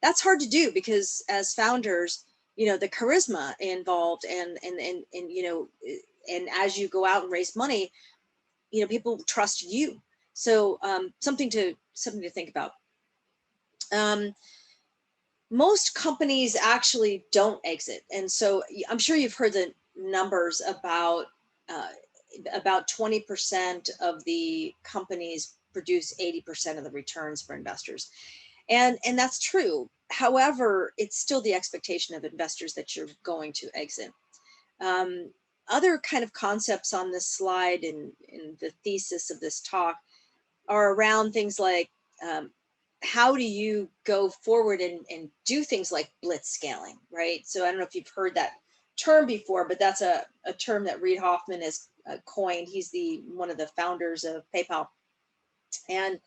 That's hard to do because as founders, the charisma involved and as you go out and raise money, people trust you. So something to think about. Most companies actually don't exit. And so I'm sure you've heard the numbers about 20% of the companies produce 80% of the returns for investors. And that's true. However, it's still the expectation of investors that you're going to exit. Other kind of concepts on this slide and in the thesis of this talk are around things like how do you go forward and do things like blitz scaling, right? So I don't know if you've heard that term before, but that's a term that Reid Hoffman has coined. He's one of the founders of PayPal. And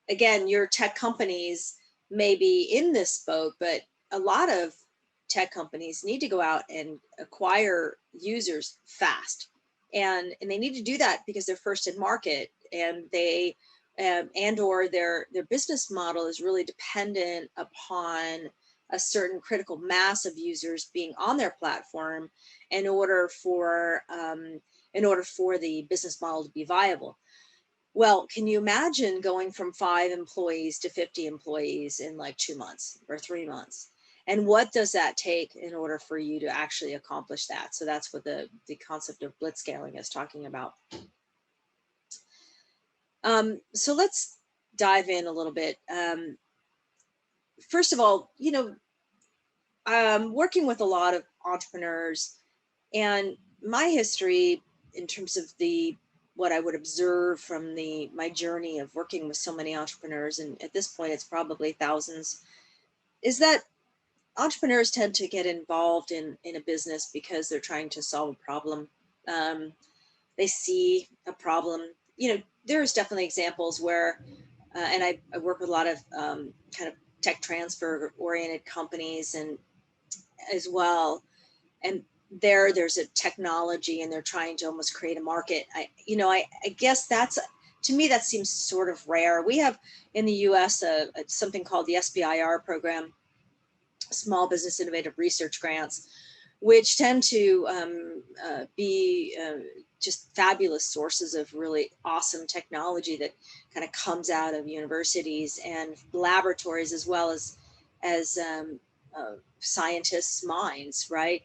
again, your tech companies may be in this boat, but a lot of tech companies need to go out and acquire users fast. And they need to do that because they're first in market, and they and or their business model is really dependent upon a certain critical mass of users being on their platform in order for the business model to be viable. Well, can you imagine going from 5 employees to 50 employees in like 2 months or 3 months? And what does that take in order for you to actually accomplish that? So that's what the concept of blitzscaling is talking about. So let's dive in a little bit. First of all, you know, working with a lot of entrepreneurs, and my history in terms of what I would observe from my journey of working with so many entrepreneurs, and at this point it's probably thousands, is that entrepreneurs tend to get involved in a business because they're trying to solve a problem. They see a problem. You know, there's definitely examples where, and I work with a lot of kind of tech transfer oriented companies and as well. And there's a technology and they're trying to almost create a market. I guess to me, that seems sort of rare. We have in the US something called the SBIR program, Small Business Innovative Research Grants, which tend to be just fabulous sources of really awesome technology that kind of comes out of universities and laboratories, as well as scientists' minds, right?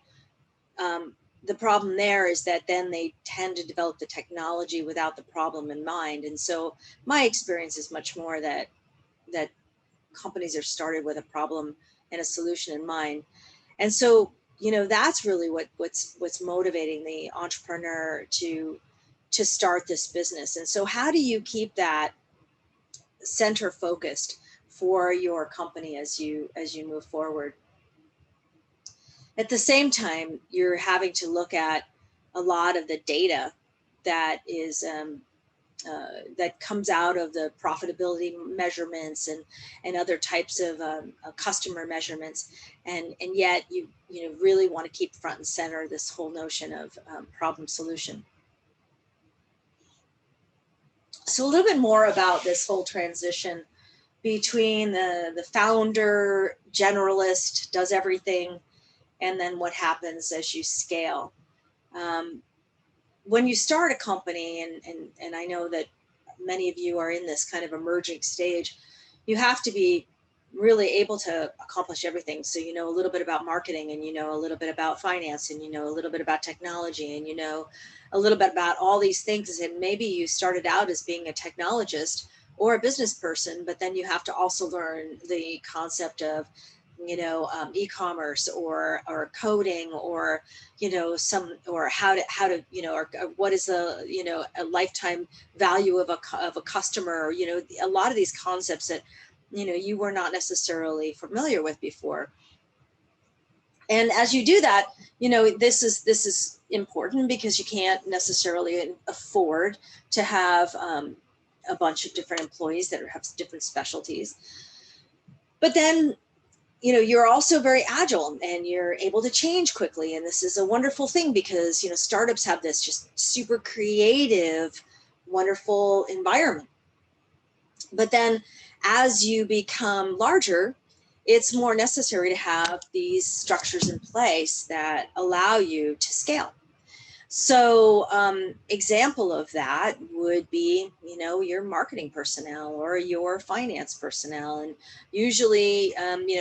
The problem there is that then they tend to develop the technology without the problem in mind. And so my experience is much more that companies are started with a problem and a solution in mind. And so, you know, that's really what's motivating the entrepreneur to start this business. And so how do you keep that center focused for your company as you move forward? At the same time, you're having to look at a lot of the data that is that comes out of the profitability measurements and other types of customer measurements, and yet you really want to keep front and center this whole notion of problem solution. So a little bit more about this whole transition between the founder, generalist, does everything, and then what happens as you scale. When you start a company, and I know that many of you are in this kind of emerging stage, you have to be really able to accomplish everything. So you know a little bit about marketing, and you know a little bit about finance, and you know a little bit about technology, and you know a little bit about all these things. And maybe you started out as being a technologist or a business person, but then you have to also learn the concept of e-commerce or coding, or or how to or what is the a lifetime value of a customer, a lot of these concepts that you were not necessarily familiar with before. And as you do that, this is important because you can't necessarily afford to have a bunch of different employees that have different specialties. But then you're also very agile and you're able to change quickly. And this is a wonderful thing because, startups have this just super creative, wonderful environment. But then as you become larger, it's more necessary to have these structures in place that allow you to scale. So example of that would be, your marketing personnel or your finance personnel. And usually,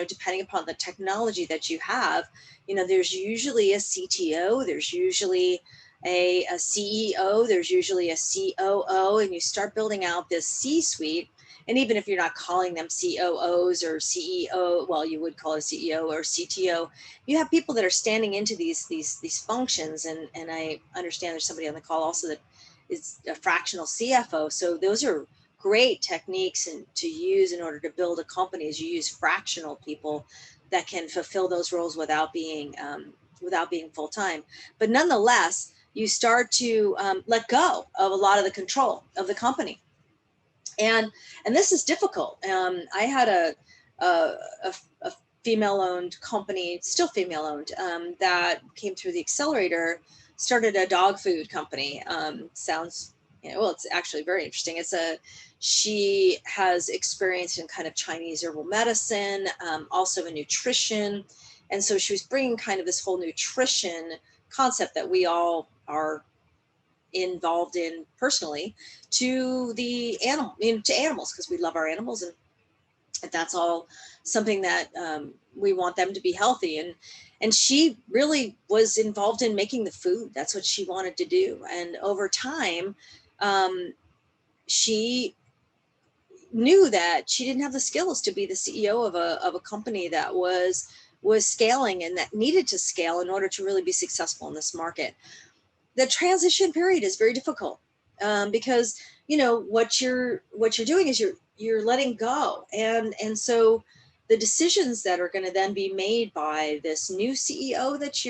depending upon the technology that you have, there's usually a CTO, there's usually a CEO, there's usually a COO, and you start building out this C-suite. And even if you're not calling them COOs or CEO, well, you would call it a CEO or CTO, you have people that are standing into these functions. And I understand there's somebody on the call also that is a fractional CFO. So those are great techniques to use in order to build a company, as you use fractional people that can fulfill those roles without being full-time. But nonetheless, you start to let go of a lot of the control of the company. And this is difficult. I had a female-owned company, still female-owned, that came through the accelerator, started a dog food company. Sounds, well, it's actually very interesting. She has experience in kind of Chinese herbal medicine, also in nutrition. And so she was bringing kind of this whole nutrition concept that we all are involved in personally to the to animals, because we love our animals, and that's all something that we want them to be healthy. And she really was involved in making the food. That's what she wanted to do. And over time, she knew that she didn't have the skills to be the CEO of a company that was scaling and that needed to scale in order to really be successful in this market. The transition period is very difficult because what you're doing is you're letting go, and so the decisions that are going to then be made by this new CEO that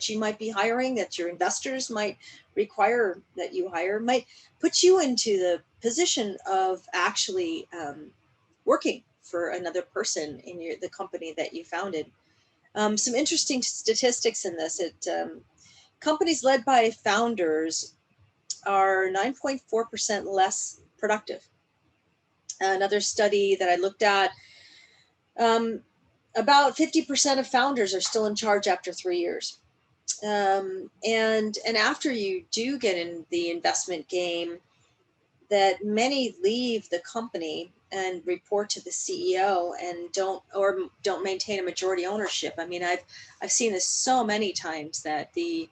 you might be hiring, that your investors might require that you hire, might put you into the position of actually working for another person in the company that you founded. Some interesting statistics in this: companies led by founders are 9.4% less productive. Another study that I looked at, about 50% of founders are still in charge after 3 years. And after you do get in the investment game, that many leave the company and report to the CEO and don't maintain a majority ownership. I mean, I've seen this so many times that the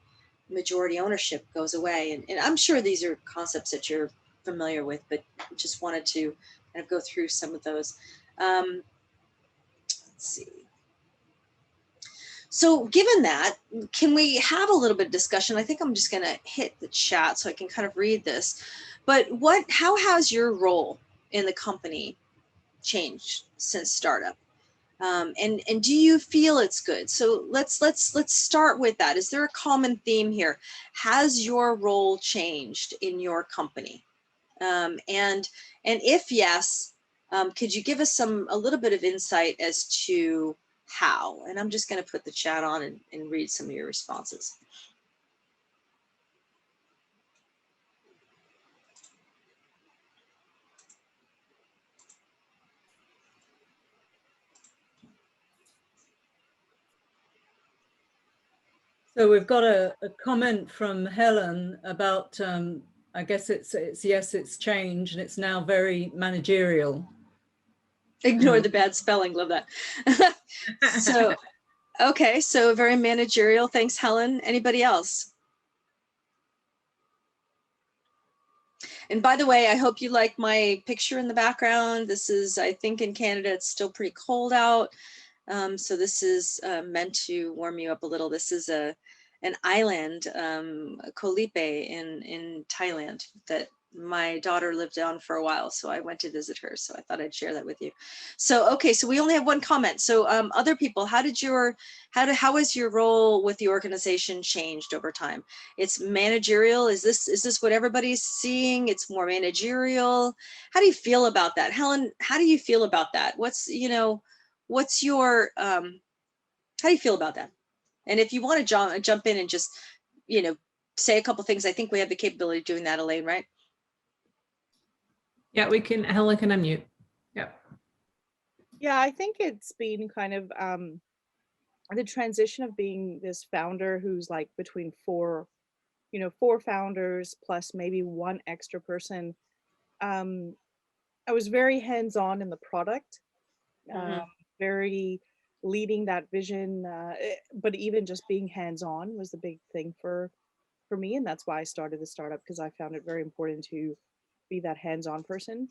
majority ownership goes away. And I'm sure these are concepts that you're familiar with, but just wanted to kind of go through some of those. Let's see. So given that, can we have a little bit of discussion? I think I'm just going to hit the chat so I can kind of read this. But how has your role in the company changed since startup? And do you feel it's good? So let's start with that. Is there a common theme here? Has your role changed in your company? And if yes, could you give us a little bit of insight as to how? And I'm just going to put the chat on and read some of your responses. So we've got a comment from Helen about, I guess it's yes, it's changed and it's now very managerial. Ignore the bad spelling, love that. So, okay, so very managerial. Thanks, Helen. Anybody else? And by the way, I hope you like my picture in the background. This is, I think in Canada, it's still pretty cold out. So this is meant to warm you up a little. This is an island, Koh Lipe in Thailand, that my daughter lived on for a while. So I went to visit her. So I thought I'd share that with you. So, okay, so we only have one comment. So other people, how has your role with the organization changed over time? It's managerial. Is this what everybody's seeing? It's more managerial. How do you feel about that? Helen, how do you feel about that? What's your, how do you feel about that? And if you want to jump in and just, say a couple things, I think we have the capability of doing that, Elaine, right? Yeah, we can. Helen can unmute. Yep. Yeah, I think it's been kind of the transition of being this founder who's like between four founders plus maybe one extra person. I was very hands-on in the product, very leading that vision, but even just being hands-on was the big thing for me, and that's why I started the startup, because I found it very important to be that hands-on person.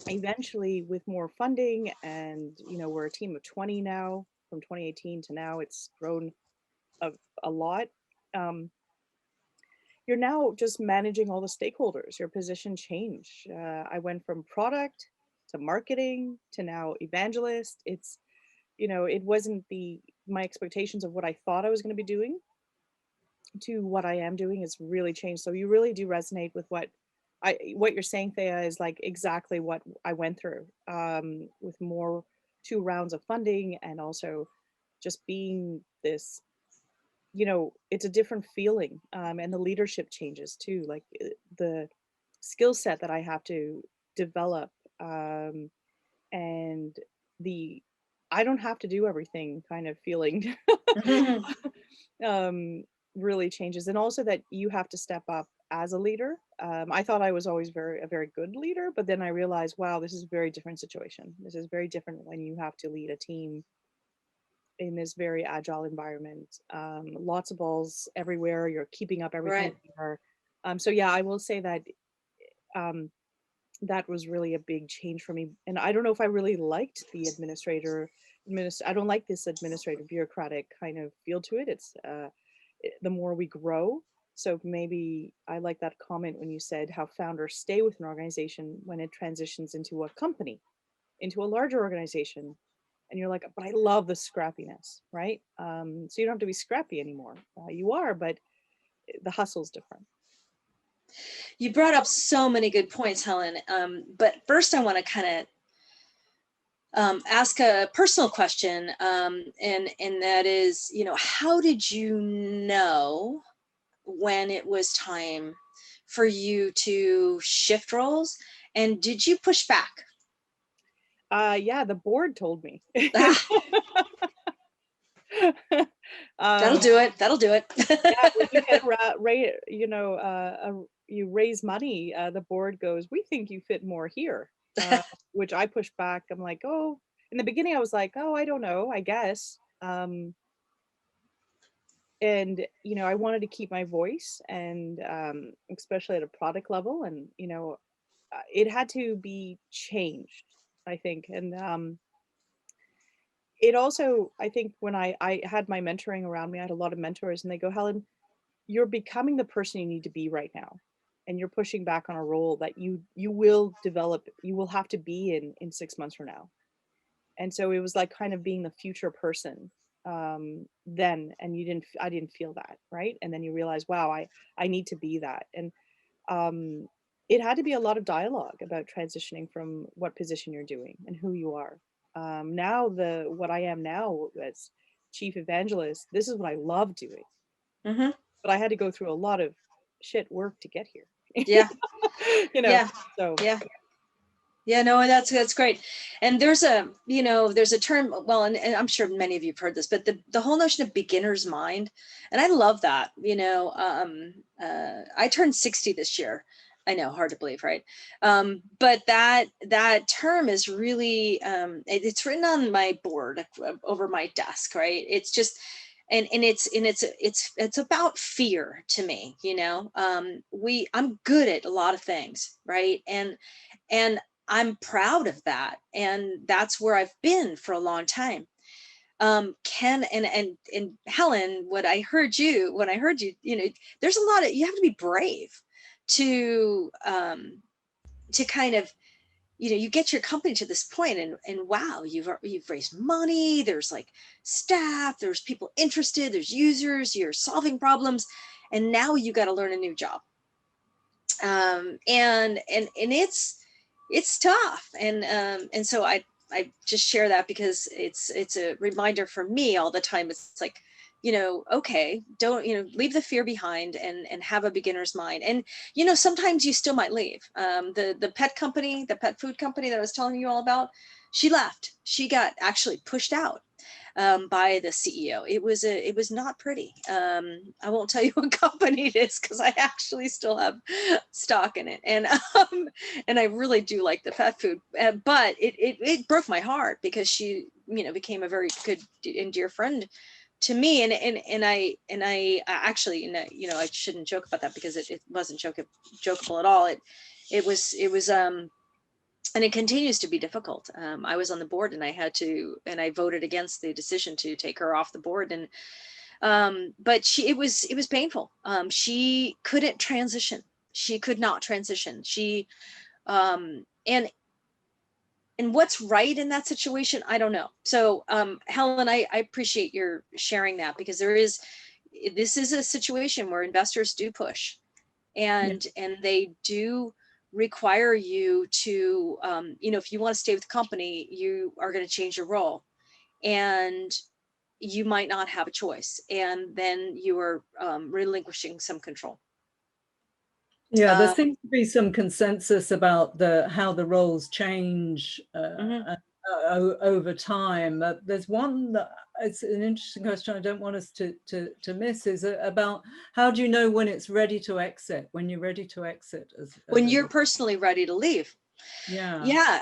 Eventually, with more funding, and we're a team of 20 now. From 2018 to now, it's grown a lot. You're now just managing all the stakeholders. Your position changed. I went from product to marketing to now evangelist. It's it wasn't my expectations of what I thought I was going to be doing to what I am doing has really changed. So you really do resonate with what what you're saying, Thea, is like exactly what I went through, with more 2 rounds of funding, and also just being this, it's a different feeling, and the leadership changes too, like the skill set that I have to develop, and the I don't have to do everything kind of feeling um, really changes. And also that you have to step up as a leader. I thought I was always a very good leader, but then I realized, wow, this is a very different situation. This is very different when you have to lead a team in this very agile environment. Lots of balls everywhere. You're keeping up everything. Right. So yeah, I will say that um, that was really a big change for me. And I don't know if I really liked the I don't like this administrative bureaucratic kind of feel to it. It's the more we grow. So maybe I like that comment when you said how founders stay with an organization when it transitions into a company, into a larger organization. And you're like, but I love the scrappiness, right? So you don't have to be scrappy anymore. You are, but the hustle's different. You brought up so many good points, Helen. But first I want to kind of ask a personal question. And that is, how did you know when it was time for you to shift roles? And did you push back? Yeah, the board told me. That'll do it. That'll do it. Yeah, when you get you raise money, the board goes, we think you fit more here, which I pushed back. I'm like, oh, in the beginning I was like, oh, I don't know, I guess. And I wanted to keep my voice, and especially at a product level, and it had to be changed, I think. And it also, I think, when I had my mentoring around me, I had a lot of mentors, and they go, Helen, you're becoming the person you need to be right now, and you're pushing back on a role that you will develop, you will have to be in 6 months from now. And so it was like kind of being the future person then, and I didn't feel that, right? And then you realize, wow, I need to be that. And it had to be a lot of dialogue about transitioning from what position you're doing and who you are. Now what I am now as chief evangelist, this is what I love doing. Mm-hmm. But I had to go through a lot of shit work to get here. Yeah. Yeah. So yeah. Yeah, no, that's great. And there's a term, well, and I'm sure many of you have heard this, but the whole notion of beginner's mind. And I love that, I turned 60 this year. I know, hard to believe, right? But that term is really, it's written on my board over my desk, right? It's just, and it's about fear to me, I'm good at a lot of things, right? And I'm proud of that. And that's where I've been for a long time. Ken and Helen, when I heard you, there's a lot of, you have to be brave to kind of, you get your company to this point, and wow, you've raised money. There's like staff, there's people interested, there's users, you're solving problems. And now you got to learn a new job. And it's tough. And so I just share that because it's a reminder for me all the time. It's like, okay, don't, leave the fear behind and have a beginner's mind. And, sometimes you still might leave. The pet food company that I was telling you all about, she left. She got actually pushed out by the CEO. It was not pretty. I won't tell you what company it is because I actually still have stock in it, and I really do like the pet food. But it broke my heart because she became a very good and dear friend to me, and I actually, I shouldn't joke about that because it wasn't jokeable at all. It was and it continues to be difficult. I was on the board, and I voted against the decision to take her off the board. And but it was painful. She couldn't transition. She could not transition. And what's right in that situation, I don't know. So Helen, I appreciate your sharing that, because this is a situation where investors do push, and they do require you to, if you want to stay with the company, you are going to change your role, and you might not have a choice, and then you are relinquishing some control. Yeah, there seems to be some consensus about how the roles change over time. There's one that it's an interesting question I don't want us to miss, is about how do you know when it's ready to exit, when you're ready to exit? When you're personally ready to leave. Yeah. Yeah.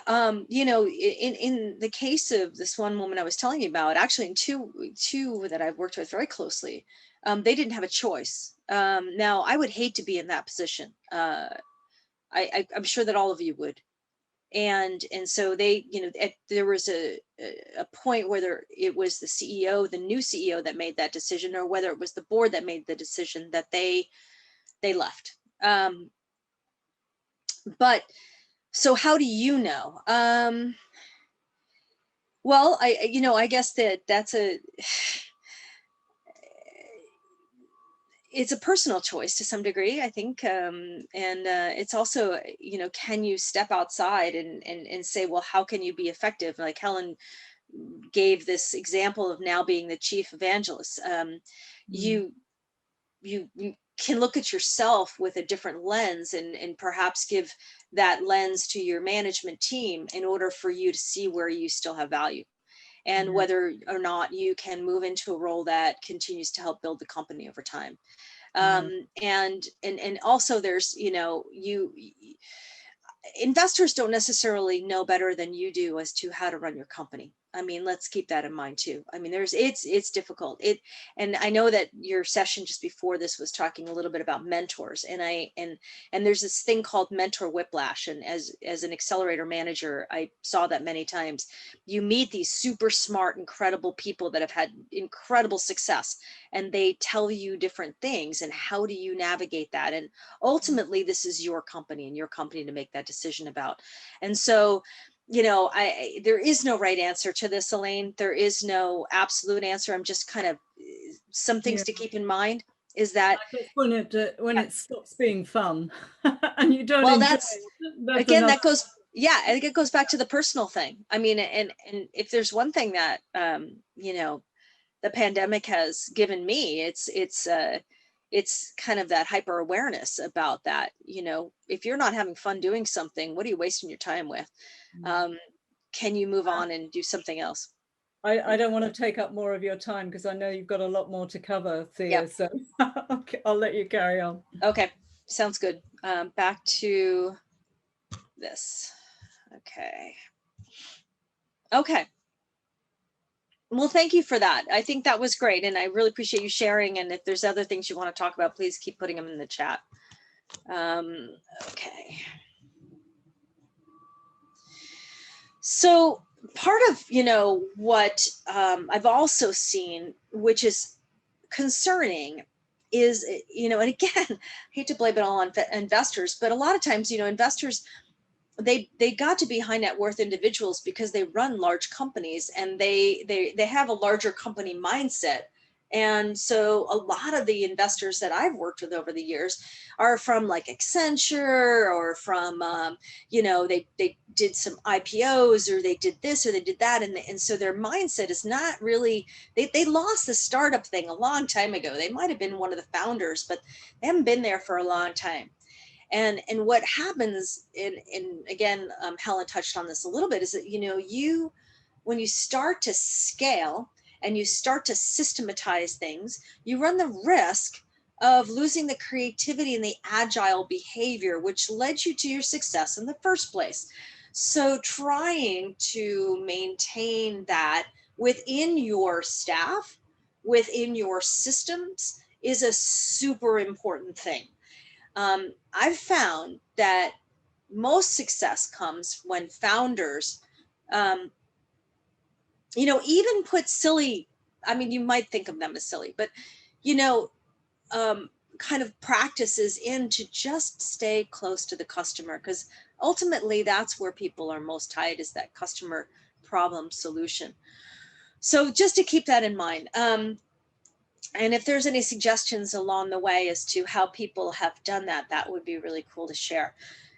In the case of this one woman I was telling you about, actually in two that I've worked with very closely, they didn't have a choice. Now I would hate to be in that position. I'm sure that all of you would. And so they, there was a point whether it was the CEO, the new CEO, that made that decision, or whether it was the board that made the decision that they left. But so how do you know? Well, I guess that's it's a personal choice to some degree, I think. And it's also, can you step outside and say, well, how can you be effective? Like Helen gave this example of now being the chief evangelist. You can look at yourself with a different lens, and perhaps give that lens to your management team in order for you to see where you still have value, and whether or not you can move into a role that continues to help build the company over time. And also there's, investors don't necessarily know better than you do as to how to run your company. I mean, let's keep that in mind too. I mean, it's difficult. And I know that your session just before this was talking a little bit about mentors, and there's this thing called mentor whiplash. And as an accelerator manager, I saw that many times. You meet these super smart, incredible people that have had incredible success, and they tell you different things. And how do you navigate that? And ultimately, this is your company, and your company to make that decision about. And so, there is no right answer to this, Elaine. There is no absolute answer. I'm just kind of some things to keep in mind is that when it stops being fun and you don't well, enjoy that's it, again, that goes, yeah, I think it goes back to the personal thing. I mean, and if there's one thing that the pandemic has given me, it's kind of that hyper awareness about that. If you're not having fun doing something, what are you wasting your time with? Can you move on and do something else? I don't want to take up more of your time because I know you've got a lot more to cover, Thea. Yep. So okay, I'll let you carry on. Okay, sounds good. Back to this. Okay. Well, thank you for that. I think that was great. And I really appreciate you sharing. And if there's other things you want to talk about, please keep putting them in the chat. Okay. So part of, what I've also seen, which is concerning, is, and again, I hate to blame it all on investors, but a lot of times, investors, they got to be high net worth individuals because they run large companies, and they have a larger company mindset. And so a lot of the investors that I've worked with over the years are from like Accenture, or from, they did some IPOs, or they did this, or they did that. And so their mindset is not really, they lost the startup thing a long time ago. They might've been one of the founders, but they haven't been there for a long time. And what happens, and again, Helen touched on this a little bit, is that, when you start to scale and you start to systematize things, you run the risk of losing the creativity and the agile behavior, which led you to your success in the first place. So trying to maintain that within your staff, within your systems, is a super important thing. I've found that most success comes when founders, even put silly, I mean, you might think of them as silly, but, kind of practices in to just stay close to the customer, because ultimately that's where people are most tied, is that customer problem solution. So just to keep that in mind. And if there's any suggestions along the way as to how people have done that, that would be really cool to share.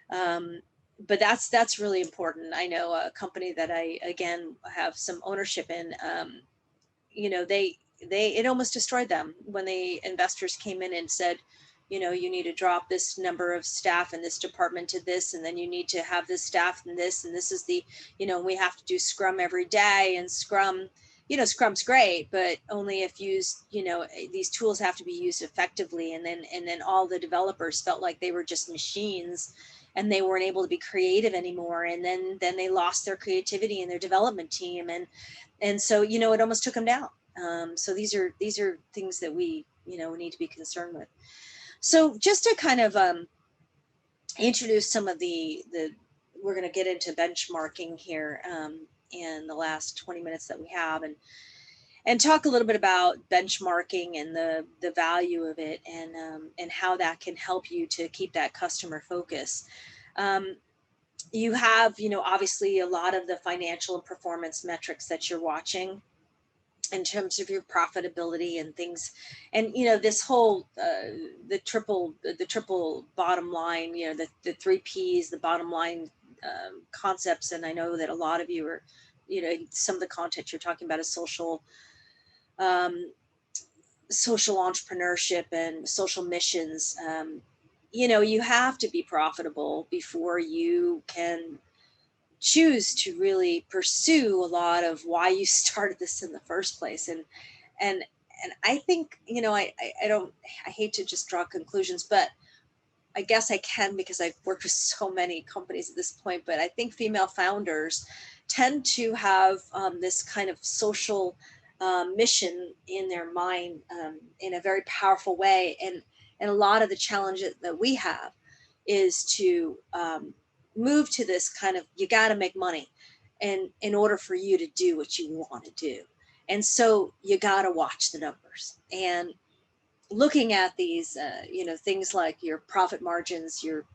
But that's really important. I know a company that I, again, have some ownership in, you know, it almost destroyed them when the investors came in and said, you know, you need to drop this number of staff in this department to this, and then you need to have this staff and this is the, you know, we have to do Scrum every day, and Scrum, you know, Scrum's great, but only if used, you know, these tools have to be used effectively. And then all the developers felt like they were just machines and they weren't able to be creative anymore. And then they lost their creativity in their development team. And so, you know, it almost took them down. So these are things that we, you know, we need to be concerned with. So just to kind of introduce some of the we're going to get into benchmarking here in the last 20 minutes that we have, and talk a little bit about benchmarking and the value of it, and how that can help you to keep that customer focus. You have, you know, obviously a lot of the financial and performance metrics that you're watching in terms of your profitability and things. And, you know, this whole, the triple bottom line, you know, the 3 Ps, the bottom line concepts. And I know that a lot of you are, you know, some of the content you're talking about is social entrepreneurship and social missions. You know, you have to be profitable before you can choose to really pursue a lot of why you started this in the first place. And I think, you know, I hate to just draw conclusions, but I guess I can, because I've worked with so many companies at this point. But I think female founders tend to have this kind of social mission in their mind in a very powerful way. And a lot of the challenges that we have is to move to this kind of, you got to make money, and in order for you to do what you want to do. And so you got to watch the numbers, and looking at these, you know, things like your profit margins, your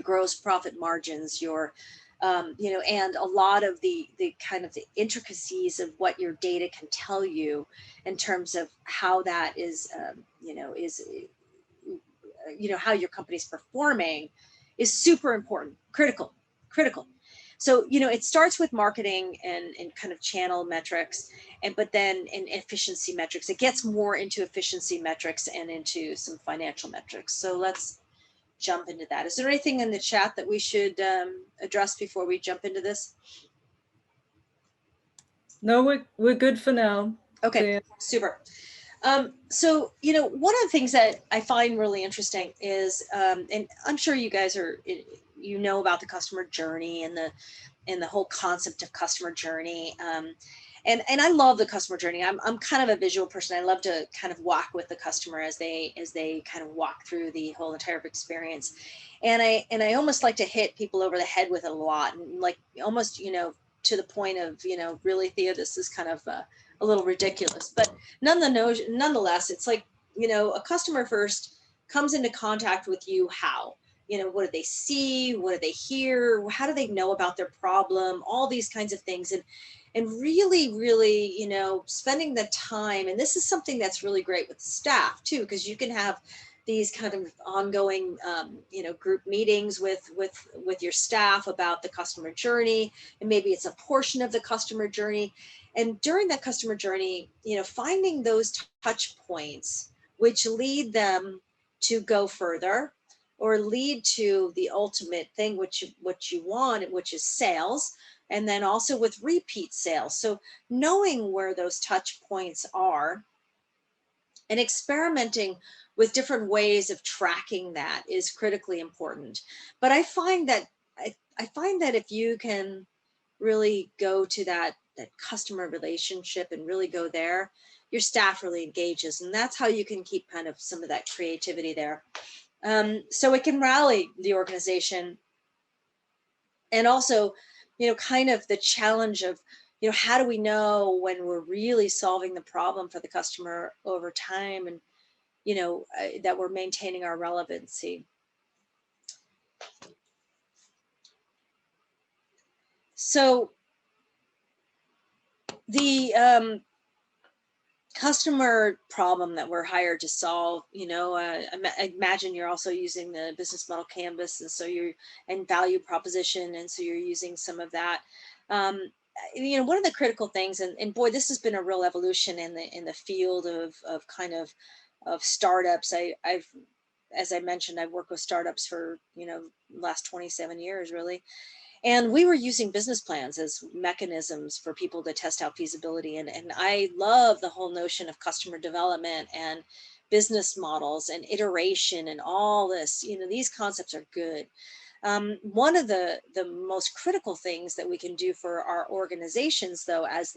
gross profit margins, your, you know, and a lot of the kind of the intricacies of what your data can tell you in terms of how that is, you know, you know, how your company's performing is super important, critical. So, you know, it starts with marketing and kind of channel metrics, but then in efficiency metrics, it gets more into efficiency metrics and into some financial metrics. So let's jump into that. Is there anything in the chat that we should address before we jump into this? No, we're good for now. Okay, super. So, you know, one of the things that I find really interesting is, and I'm sure you guys are, you know, about the customer journey and the whole concept of customer journey. And I love the customer journey. I'm kind of a visual person. I love to kind of walk with the customer as they kind of walk through the whole entire experience. And I almost like to hit people over the head with it a lot, and like almost, you know, to the point of, you know, really, Thea, this is kind of a little ridiculous, but nonetheless, it's like, you know, a customer first comes into contact with you. How? You know, what do they see? What do they hear? How do they know about their problem? All these kinds of things. And really, you know, spending the time, and this is something that's really great with staff too, because you can have these kind of ongoing, you know, group meetings with your staff about the customer journey, and maybe it's a portion of the customer journey. And during that customer journey, you know, finding those touch points which lead them to go further, or lead to the ultimate thing, which what you want, which is sales, and then also with repeat sales. So knowing where those touch points are and experimenting with different ways of tracking that is critically important. But I find that if you can really go to that customer relationship and really go there, your staff really engages, and that's how you can keep kind of some of that creativity there. So it can rally the organization. And also, you know, kind of the challenge of, you know, how do we know when we're really solving the problem for the customer over time, and, you know, that we're maintaining our relevancy. So the customer problem that we're hired to solve. I imagine you're also using the business model canvas, and so and value proposition, and so you're using some of that. One of the critical things, and boy, this has been a real evolution in the field of startups. I've, as I mentioned, I've worked with startups for last 27 years really. And we were using business plans as mechanisms for people to test out feasibility. And I love the whole notion of customer development and business models and iteration and all this. These concepts are good. One of the most critical things that we can do for our organizations, though, as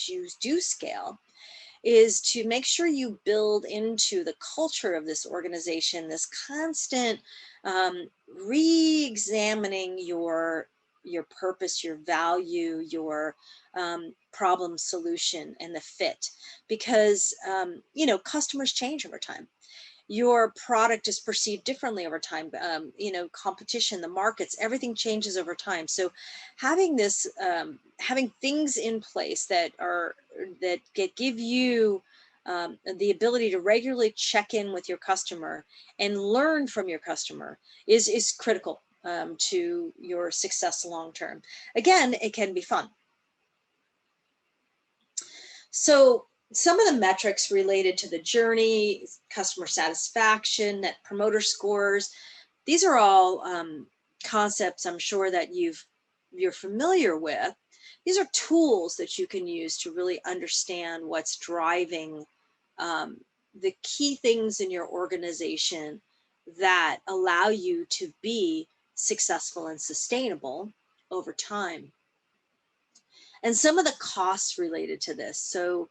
you do scale, is to make sure you build into the culture of this organization this constant re-examining your purpose, your value, your problem solution, and the fit, because customers change over time. Your product is perceived differently over time. Competition, the markets, everything changes over time. So having this, having things in place that give you the ability to regularly check in with your customer and learn from your customer is critical to your success long term. Again, it can be fun. So some of the metrics related to the journey, customer satisfaction, net promoter scores, these are all concepts I'm sure that you're familiar with. These are tools that you can use to really understand what's driving the key things in your organization that allow you to be successful and sustainable over time. And some of the costs related to this. So,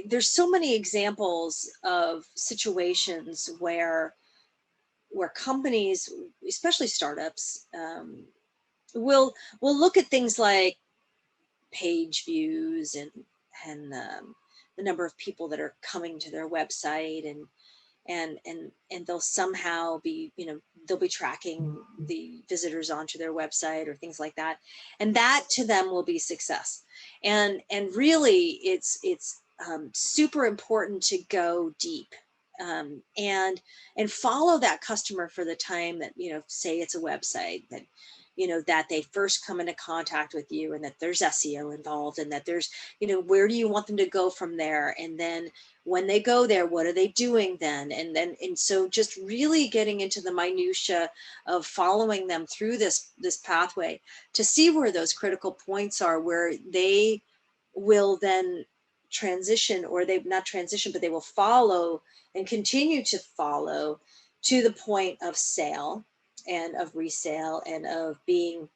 there's so many examples of situations where companies, especially startups, will look at things like page views and the number of people that are coming to their website, and they'll somehow be, they'll be tracking the visitors onto their website or things like that, and that to them will be success. And really, it's super important to go deep and follow that customer for the time that, say it's a website that, that they first come into contact with you, and that there's SEO involved, and that there's, where do you want them to go from there? And then when they go there, what are they doing then? And so just really getting into the minutia of following them through this pathway to see where those critical points are, where they will then transition, or they not transition, but they will follow and continue to follow to the point of sale and of resale and of being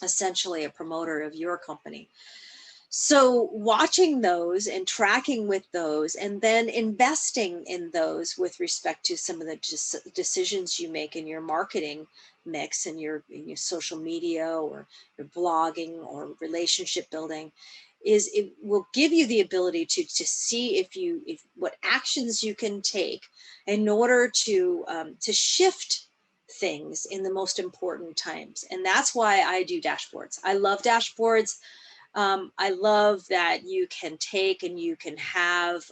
essentially a promoter of your company. So watching those and tracking with those, and then investing in those with respect to some of the decisions you make in your marketing mix and in your social media or your blogging or relationship building, it will give you the ability to see if what actions you can take in order to shift things in the most important times. And that's why I do dashboards. I love dashboards. I love that you can take and you can have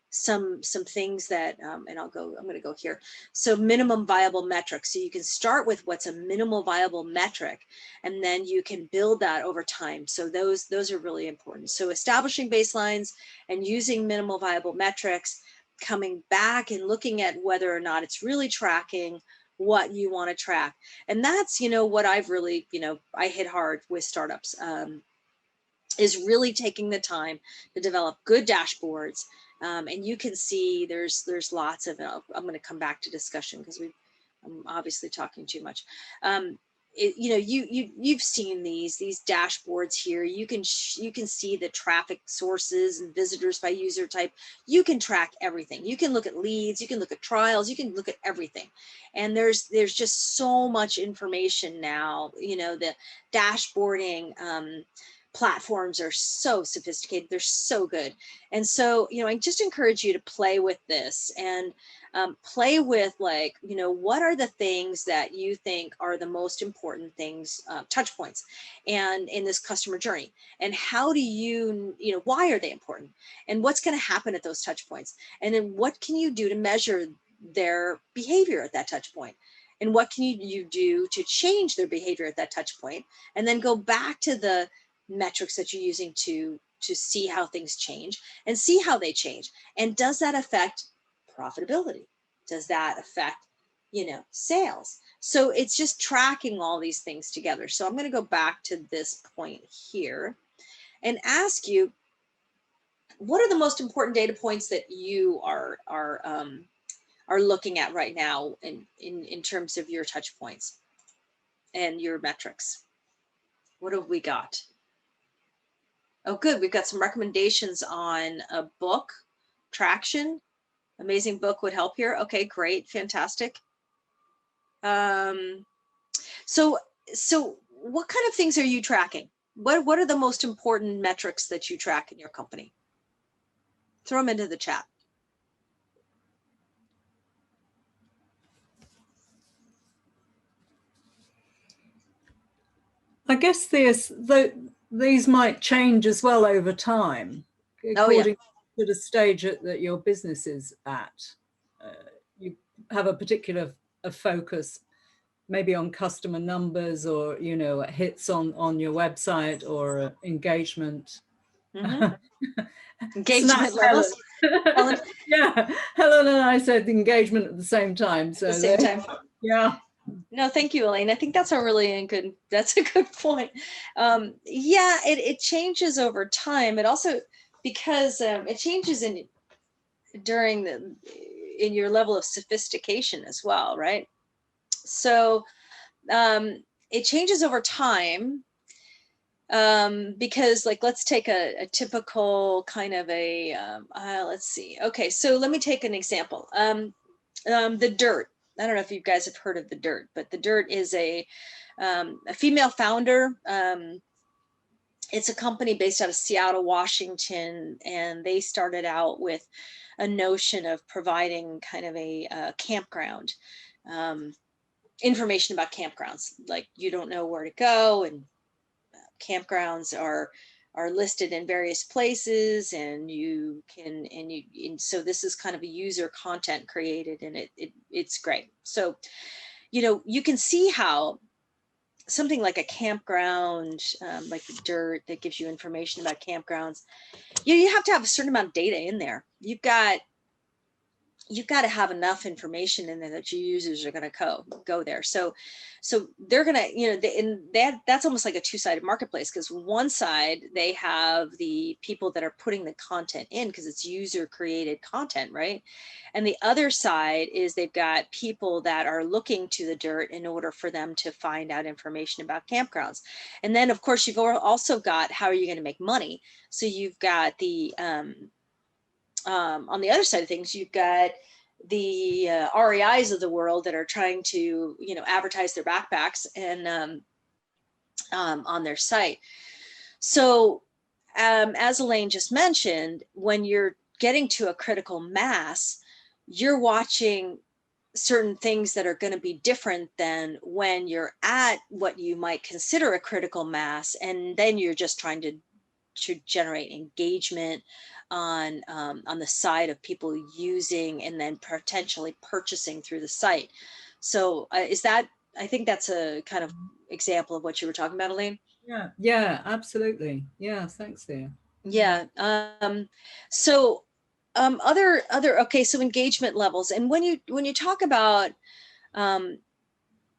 some things that, and I'm going to go here. So minimum viable metrics. So you can start with what's a minimal viable metric, and then you can build that over time. So those are really important. So establishing baselines and using minimal viable metrics, coming back and looking at whether or not it's really tracking what you want to track. And that's, what I've really, I hit hard with startups, is really taking the time to develop good dashboards. And you can see there's lots of, I'm going to come back to discussion because I'm obviously talking too much. You've seen these dashboards here. You can see the traffic sources and visitors by user type. You can track everything. You can look at leads, you can look at trials, you can look at everything. And there's just so much information now, the dashboarding platforms are so sophisticated. They're so good. And so, I just encourage you to play with this and play with, like, what are the things that you think are the most important things, touch points, and in this customer journey, and how do why are they important, and what's going to happen at those touch points, and then what can you do to measure their behavior at that touch point, and what can you do to change their behavior at that touch point, and then go back to the metrics that you're using to see how things change and see how they change, and does that affect profitability? Does that affect, sales? So it's just tracking all these things together. So I'm going to go back to this point here and ask you, what are the most important data points that you are looking at right now in terms of your touch points and your metrics? What have we got? Oh, good. We've got some recommendations on a book, Traction. Amazing book would help here. Okay, great. Fantastic. So what kind of things are you tracking? What are the most important metrics that you track in your company? Throw them into the chat. I guess these might change as well over time, according to the stage that your business is at. You have a particular focus, maybe on customer numbers, or hits on your website, or engagement. Mm-hmm. Engagement levels. Yeah, Helen and I said the engagement at the same time. So at the same time. Yeah. No, thank you, Elaine. I think that's that's a good point. Yeah, it changes over time. It also, because it changes in your level of sophistication as well, right? So it changes over time, because, like, let's take a typical kind of let's see. Okay, so let me take an example. The Dirt. I don't know if you guys have heard of The Dirt, but The Dirt is a female founder. It's a company based out of Seattle, Washington, and they started out with a notion of providing kind of a campground, information about campgrounds. Like, you don't know where to go, and campgrounds are listed in various places, and so this is kind of a user content created, and it's great. So, you can see how something like a campground, like The Dirt, that gives you information about campgrounds, you have to have a certain amount of data in there. You've got to have enough information in there that your users are going to go there. So they're going to, that's almost like a two-sided marketplace, because one side, they have the people that are putting the content in, because it's user created content, right? And the other side is they've got people that are looking to The Dirt in order for them to find out information about campgrounds. And then, of course, you've also got, how are you going to make money? So you've got the, on the other side of things, you've got the REIs of the world that are trying to, advertise their backpacks and on their site. So as Elaine just mentioned, when you're getting to a critical mass, you're watching certain things that are going to be different than when you're at what you might consider a critical mass, and then you're just trying to generate engagement on the side of people using and then potentially purchasing through the site. So I think that's a kind of example of what you were talking about, Elaine. Yeah, absolutely. Yeah, thanks, Thea. Yeah. So okay, so engagement levels, and when you talk about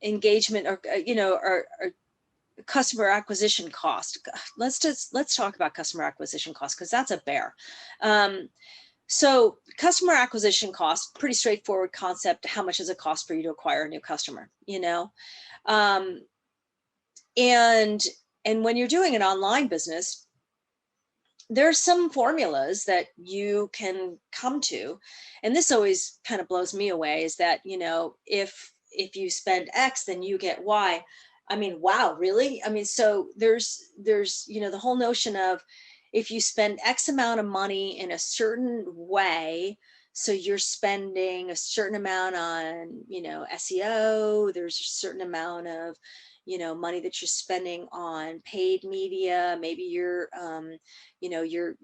engagement, or or customer acquisition cost, let's talk about customer acquisition cost, because that's a bear. So customer acquisition cost, pretty straightforward concept. How much does it cost for you to acquire a new customer? And when you're doing an online business, there's some formulas that you can come to, and this always kind of blows me away, is that if you spend X, then you get Y. I mean, wow, really? I mean, so there's, you know, the whole notion of if you spend X amount of money in a certain way, so you're spending a certain amount on, you know, SEO, there's a certain amount of, you know, money that you're spending on paid media. Maybe you're, you know, you're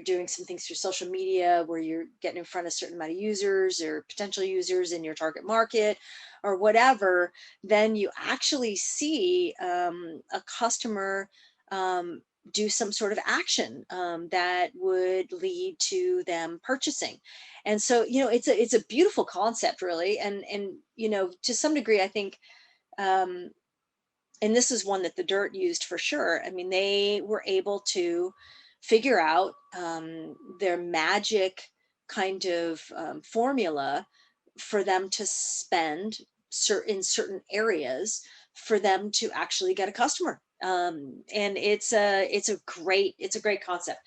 doing some things through social media where you're getting in front of a certain amount of users or potential users in your target market or whatever. Then you actually see a customer do some sort of action that would lead to them purchasing. And so, you know, it's a beautiful concept, really. And you know, to some degree, I think, and this is one that the Dirt used for sure. I mean, they were able to figure out their magic kind of formula for them to spend in certain areas for them to actually get a customer. And it's a great concept.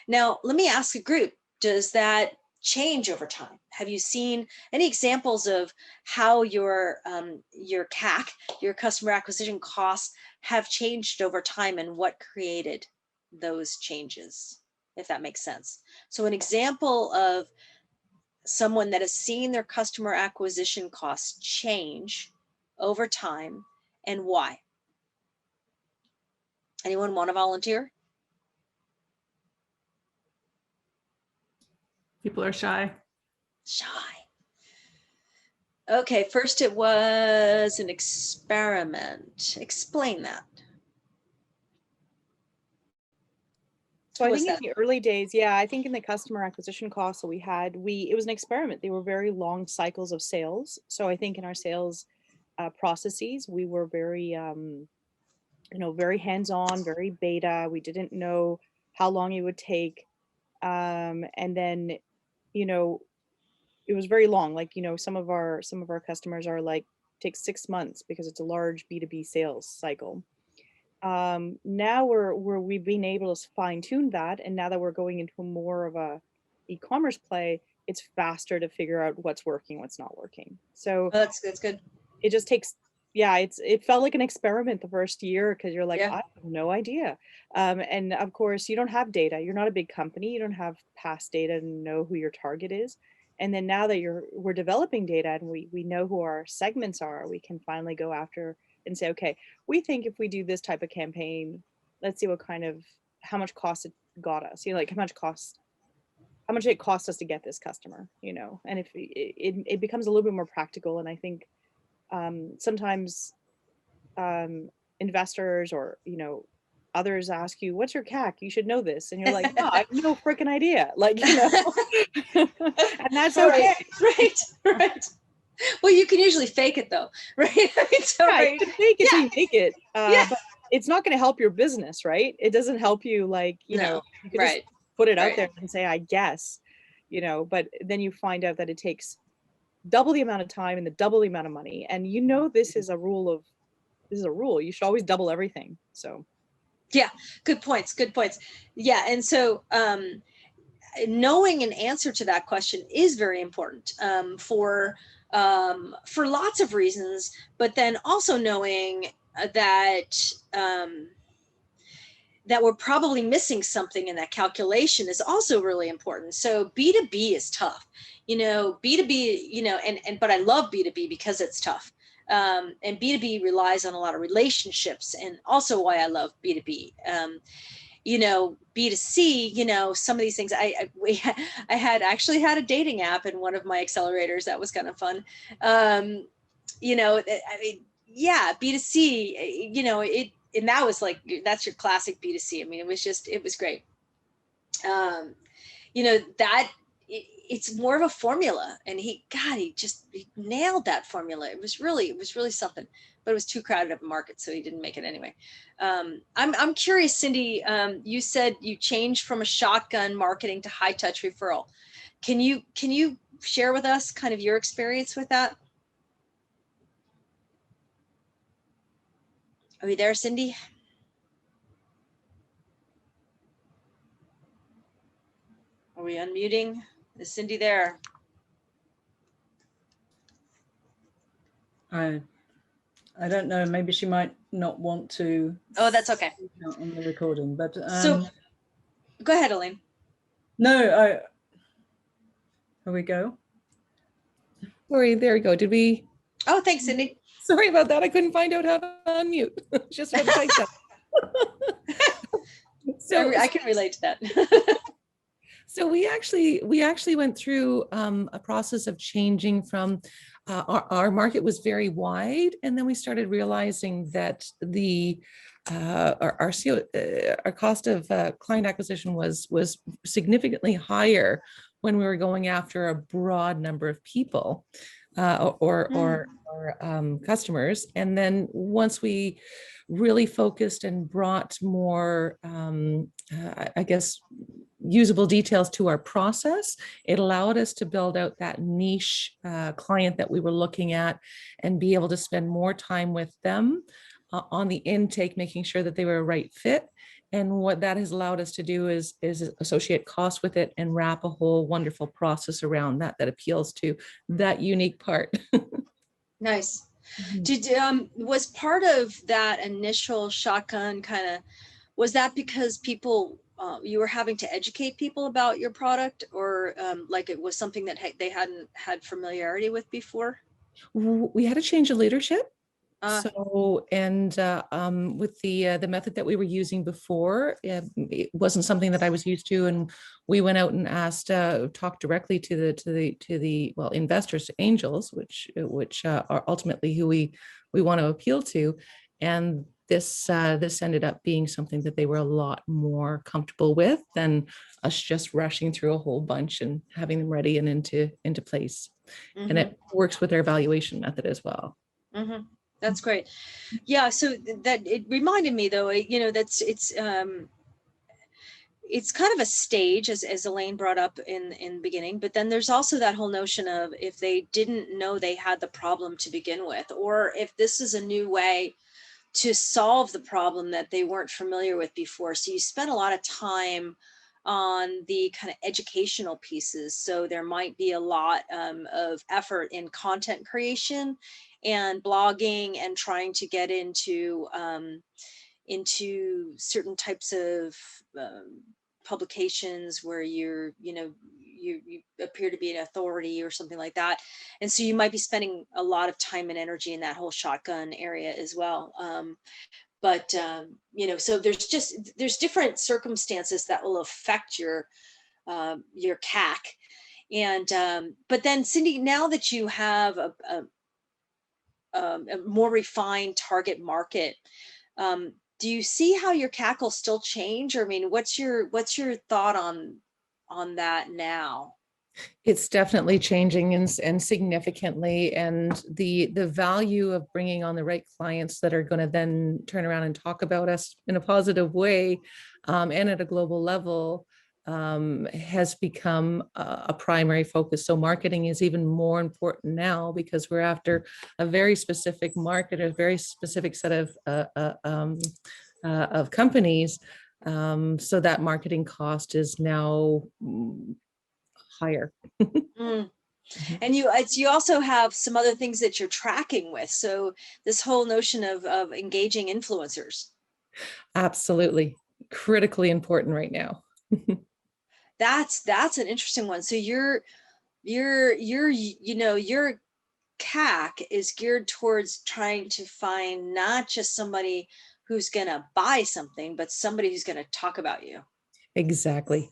Now, let me ask the group, does that change over time? Have you seen any examples of how your CAC, your customer acquisition costs, have changed over time and what created those changes, if that makes sense? So an example of someone that has seen their customer acquisition costs change over time and why. Anyone want to volunteer? People are shy. Shy. Okay, first it was an experiment. Explain that. So I Was think in that? the early days, yeah, I think in the customer acquisition costs that we had, it was an experiment. They were very long cycles of sales. So I think in our sales processes, we were very, you know, very hands-on, very beta. We didn't know how long it would take. And then, you know, it was very long. Like, you know, some of our customers are like, takes 6 months because it's a large B2B sales cycle. Now we've been able to fine tune that, and now that we're going into more of a e-commerce play, it's faster to figure out what's working, what's not working. So Oh, that's good. it just takes, yeah, it felt like an experiment the first year because you're like, Yeah. I have no idea. And of course, you don't have data. You're not a big company. You don't have past data to know who your target is. And then now that we're developing data and we know who our segments are, we can finally go after and say, okay, we think if we do this type of campaign, let's see how much cost it got us, you know, like how much it cost us to get this customer, you know, and if it becomes a little bit more practical. And I think sometimes investors or, you know, others ask you, what's your CAC? You should know this. And you're like, no, I have no freaking idea. Like, you know, and that's okay. Right. Well, you can usually fake it though, right? I mean, so, Yeah, right. you can fake it till you make it. Yeah. But it's not going to help your business, right? It doesn't help you, like, you No, know, you can right. just put it out Right. there and say, I guess, you know, but then you find out that it takes double the amount of time and the double the amount of money. And you know, this is a rule. You should always double everything. So Yeah, good points. Yeah, and so knowing an answer to that question is very important for lots of reasons, but then also knowing that that we're probably missing something in that calculation is also really important. So B2B is tough, you know, B2B, you know, but I love B2B because it's tough. And B2B relies on a lot of relationships, and also why I love B2B. You know, B2C, you know, some of these things, I had actually had a dating app in one of my accelerators. That was kind of fun. You know, I mean, yeah, B2C, you know, and that was like, that's your classic B2C. I mean, it was great. You know, it's more of a formula, and he nailed that formula. It was really something, but it was too crowded of a market, so he didn't make it anyway. I'm curious, Cindy, you said you changed from a shotgun marketing to high touch referral. Can you share with us kind of your experience with that? Are you there, Cindy? Are we unmuting? Is Cindy there? I don't know, maybe she might not want to. Oh, that's okay. On the recording, but So go ahead, Elaine. no, here we go. Sorry, there we go. Did we? Oh, thanks, Cindy. Sorry about that. I couldn't find out how to unmute. Just had to type that. So I can relate to that. So we actually went through a process of changing from our market was very wide, and then we started realizing that our cost of client acquisition was significantly higher when we were going after a broad number of people or customers. And then once we really focused and brought more, I guess, usable details to our process, it allowed us to build out that niche client that we were looking at and be able to spend more time with them on the intake, making sure that they were a right fit. And what that has allowed us to do is associate cost with it and wrap a whole wonderful process around that appeals to that unique part. Nice. Was part of that initial shotgun was that because people, you were having to educate people about your product, or like it was something that they hadn't had familiarity with before? We had a change of leadership. With the method that we were using before, it wasn't something that I was used to, and we went out and talked directly to the investors, to angels, which are ultimately who we want to appeal to, and this ended up being something that they were a lot more comfortable with than us just rushing through a whole bunch and having them ready and into place. Mm-hmm. And it works with their evaluation method as well. Mm-hmm. That's great. Yeah. So that it reminded me, though, it's kind of a stage, as Elaine brought up in the beginning, but then there's also that whole notion of if they didn't know they had the problem to begin with, or if this is a new way to solve the problem that they weren't familiar with before. So you spend a lot of time on the kind of educational pieces. So there might be a lot of effort in content creation and blogging and trying to get into certain types of publications where you appear to be an authority or something like that. And so you might be spending a lot of time and energy in that whole shotgun area as well. So there's different circumstances that will affect your CAC. And but then, Cindy, now that you have a more refined target market, do you see how your CAC will still change? Or I mean, what's your thought on that now? It's definitely changing and significantly, and the value of bringing on the right clients that are going to then turn around and talk about us in a positive way and at a global level has become a primary focus. So marketing is even more important now because we're after a very specific market, a very specific set of companies. So that marketing cost is now higher. And you also have some other things that you're tracking with. So this whole notion of engaging influencers. Absolutely. Critically important right now. That's an interesting one. So your CAC is geared towards trying to find not just somebody who's going to buy something, but somebody who's going to talk about you. Exactly.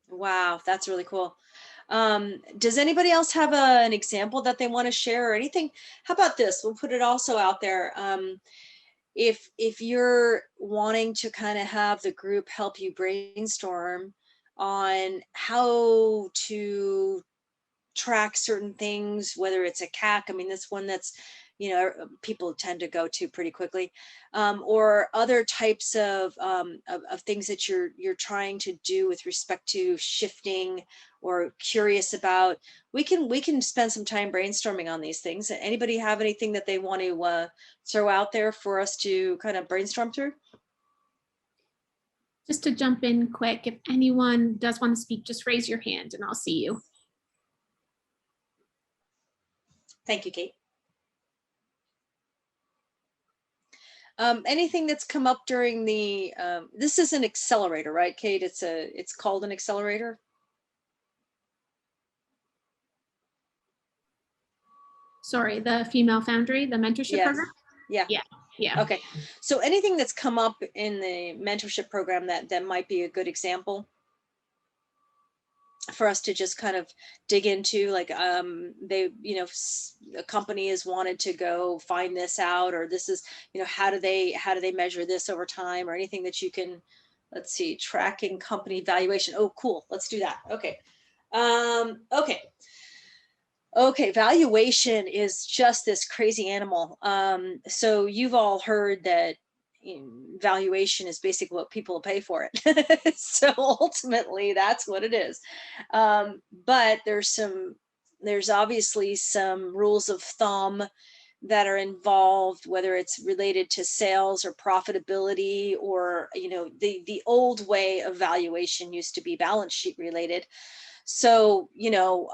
Wow, that's really cool. Does anybody else have an example that they want to share or anything? How about this? We'll put it also out there. If you're wanting to kind of have the group help you brainstorm on how to track certain things, whether it's a CAC, I mean, this one that's, people tend to go to pretty quickly, or other types of things that you're trying to do with respect to shifting or curious about, we can spend some time brainstorming on these things. Anybody have anything that they want to throw out there for us to kind of brainstorm through? Just to jump in quick, if anyone does want to speak, just raise your hand and I'll see you. Thank you, Kate. Anything that's come up during the, this is an accelerator, right, Kate? It's called an accelerator. Sorry, the FemaleFoundry, the mentorship Yes. program? Yeah. Yeah. Yeah. Okay. So anything that's come up in the mentorship program that might be a good example for us to just kind of dig into, like they, you know, a company has wanted to go find this out, or this is, you know, how do they measure this over time, or anything that you can, let's see, tracking company valuation. Oh, cool. Let's do that. Okay. Okay. Okay, valuation is just this crazy animal. So you've all heard that, you know, valuation is basically what people pay for it. So ultimately, that's what it is. But there's obviously some rules of thumb that are involved, whether it's related to sales or profitability, or, you know, the old way of valuation used to be balance sheet related. So, you know,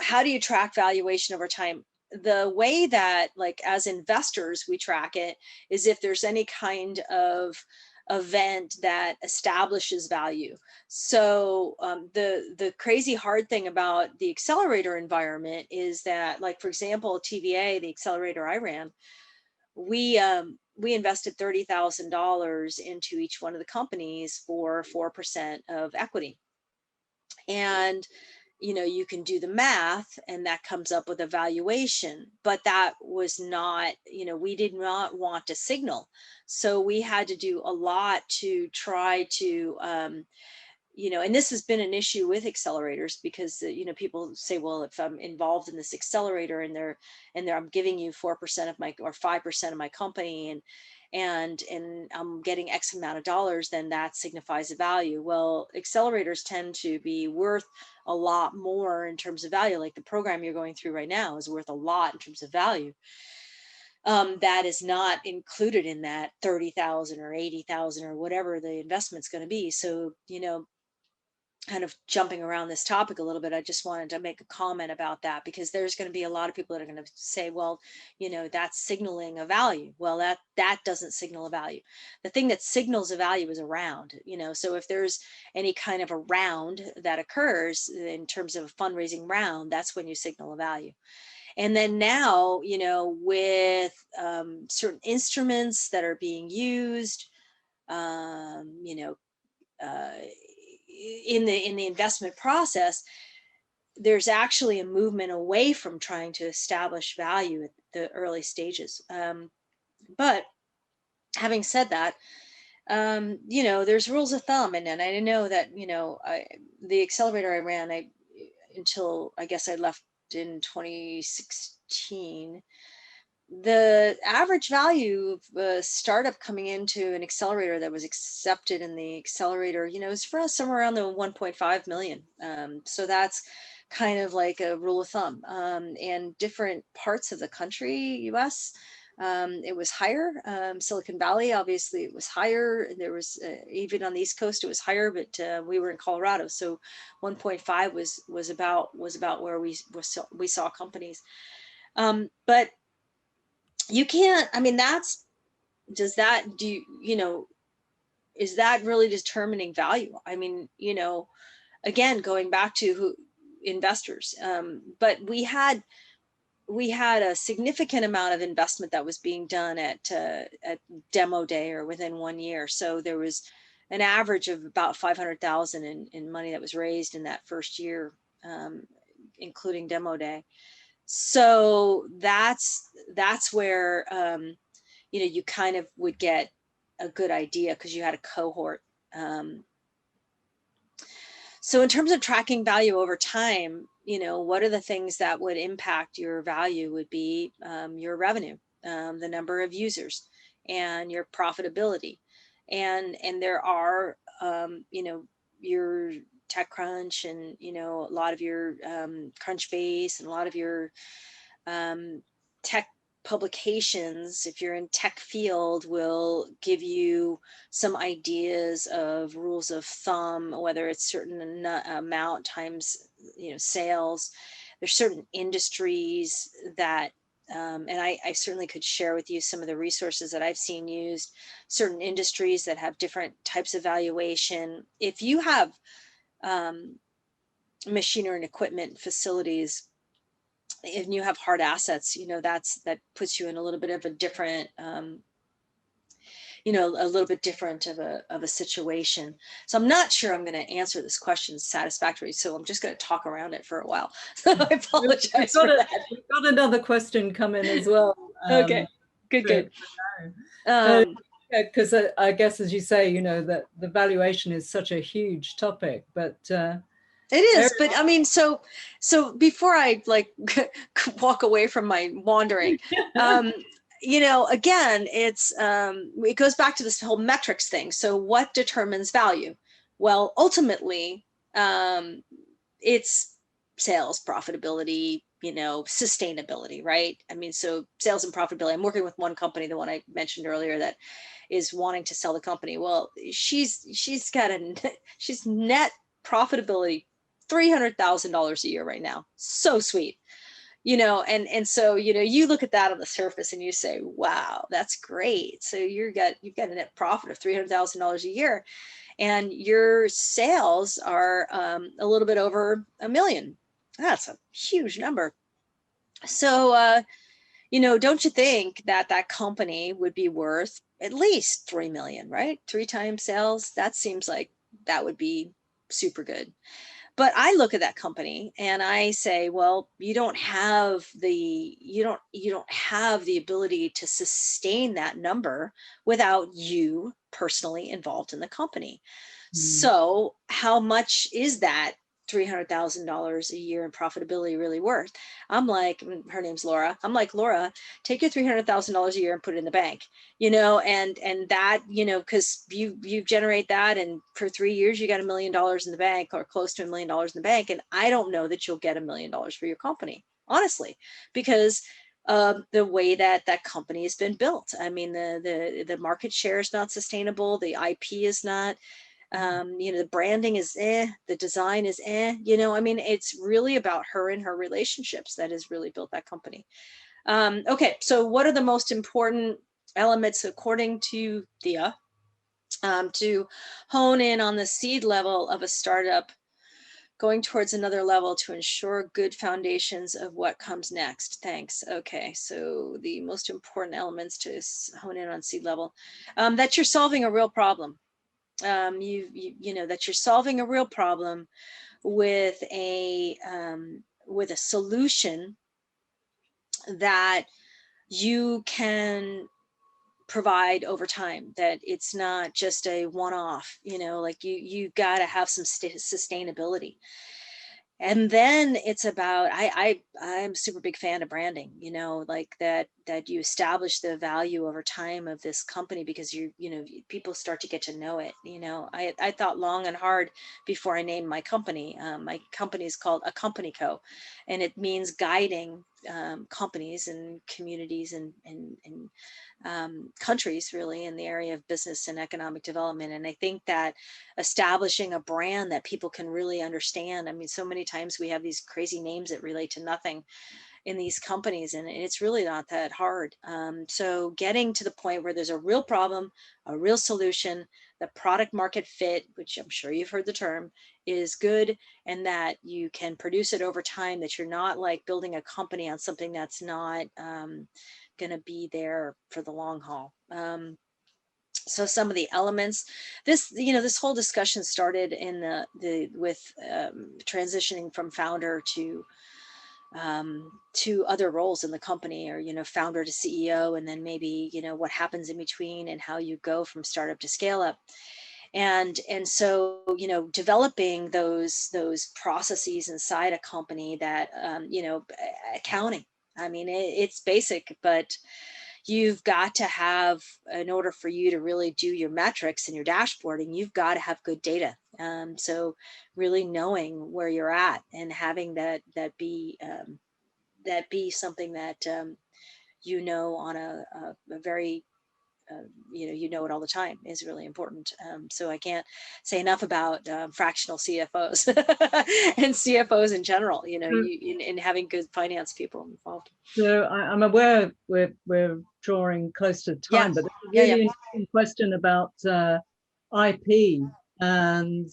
how do you track valuation over time? The way that, like, as investors, we track it is if there's any kind of event that establishes value. So the crazy hard thing about the accelerator environment is that, like, for example, TVA, the accelerator I ran, we invested $30,000 into each one of the companies for 4% of equity. And you know, you can do the math and that comes up with a valuation, but that was not, you know, we did not want to signal. So we had to do a lot to try to, you know, and this has been an issue with accelerators because, you know, people say, well, if I'm involved in this accelerator and I'm giving you 4% of my, or 5% of my company, and I'm getting X amount of dollars, then that signifies a value. Well, accelerators tend to be worth a lot more in terms of value. Like the program you're going through right now is worth a lot in terms of value. That is not included in that 30,000 or 80,000 or whatever the investment's going to be. So, you know, kind of jumping around this topic a little bit, I just wanted to make a comment about that, because there's going to be a lot of people that are going to say, well, you know, that's signaling a value. Well, that doesn't signal a value. The thing that signals a value is a round, you know. So if there's any kind of a round that occurs in terms of a fundraising round, that's when you signal a value. And then now, you know, with certain instruments that are being used, you know, in the investment process, there's actually a movement away from trying to establish value at the early stages. But having said that, you know, there's rules of thumb, and I know that, you know, the accelerator I ran, until I guess I left in 2016. The average value of a startup coming into an accelerator that was accepted in the accelerator, you know, is for us somewhere around the 1.5 million. So that's kind of like a rule of thumb. And different parts of the country, US, it was higher. Silicon Valley, obviously, it was higher. There was even on the East Coast, it was higher, but we were in Colorado, so 1.5 was about where we saw companies. But you can't, I mean, is that really determining value? I mean, you know, again, going back to investors, but we had a significant amount of investment that was being done at demo day or within 1 year. So there was an average of about 500,000 in money that was raised in that first year, including demo day. So that's where, you know, you kind of would get a good idea because you had a cohort. So in terms of tracking value over time, you know, what are the things that would impact your value would be your revenue, the number of users, and your profitability. And there are, you know, your TechCrunch and, you know, a lot of your Crunchbase and a lot of your tech publications, if you're in tech field, will give you some ideas of rules of thumb, whether it's certain amount times, you know, sales. There's certain industries that and I certainly could share with you some of the resources that I've seen used, certain industries that have different types of valuation. If you have machinery and equipment facilities, and you have hard assets, that puts you in a little bit of a different, a little bit different of a situation. So I'm not sure I'm going to answer this question satisfactorily. So I'm just going to talk around it for a while. So I apologize for that. We've got another question coming as well. Okay, good. Because I guess, as you say, that the valuation is such a huge topic, but it is. But I mean, so before I walk away from my wandering, again, it goes back to this whole metrics thing. So what determines value? Well, ultimately, it's sales, profitability, sustainability, right? I mean, so sales and profitability. I'm working with one company, the one I mentioned earlier, that is wanting to sell the company. Well, she's net profitability $300,000 a year right now. So sweet. And so, you look at that on the surface and you say, wow, that's great. So you've got a net profit of $300,000 a year, and your sales are a little bit over $1 million. That's a huge number. So, don't you think that company would be worth at least 3 million, right? 3 times sales. That seems like that would be super good. But I look at that company and I say, well, you don't have the ability to sustain that number without you personally involved in the company. So how much is that $300,000 a year in profitability really worth? I'm like, her name's Laura. I'm like, Laura, take your $300,000 a year and put it in the bank, and that, because you generate that, and for 3 years you got $1 million in the bank, or close to $1 million in the bank. And I don't know that you'll get $1 million for your company, honestly, because the way that company has been built. I mean, the market share is not sustainable. The IP is not. The branding is the design is I mean, it's really about her and her relationships that has really built that company. Okay, so what are the most important elements, according to Thea, to hone in on the seed level of a startup going towards another level to ensure good foundations of what comes next? Thanks. Okay, so the most important elements to hone in on seed level, that you're solving a real problem. That you're solving a real problem with a solution that you can provide over time, that it's not just a one-off, like you got to have some sustainability. And then it's about, I'm a super big fan of branding, like that you establish the value over time of this company, because people start to get to know it. I thought long and hard before I named my company. My company is called A Company Co, and it means guiding companies and communities and countries, really, in the area of business and economic development. And I think that establishing a brand that people can really understand. I mean, so many times we have these crazy names that relate to nothing in these companies, and it's really not that hard. So getting to the point where there's a real problem, a real solution, the product market fit, which I'm sure you've heard the term, is good, and that you can produce it over time, that you're not like building a company on something that's not going to be there for the long haul. So some of the elements, this whole discussion started in with transitioning from founder to other roles in the company, or founder to CEO, and then maybe what happens in between, and how you go from startup to scale up. And so developing those processes inside a company, that accounting, I mean, it's basic, but you've got to have, in order for you to really do your metrics and your dashboarding, you've got to have good data. So really knowing where you're at, and having that be something that on a very you know it all the time is really important. So I can't say enough about fractional CFOs and CFOs in general, in having good finance people involved. So I'm aware we're drawing close to time, but there's a really interesting question about IP and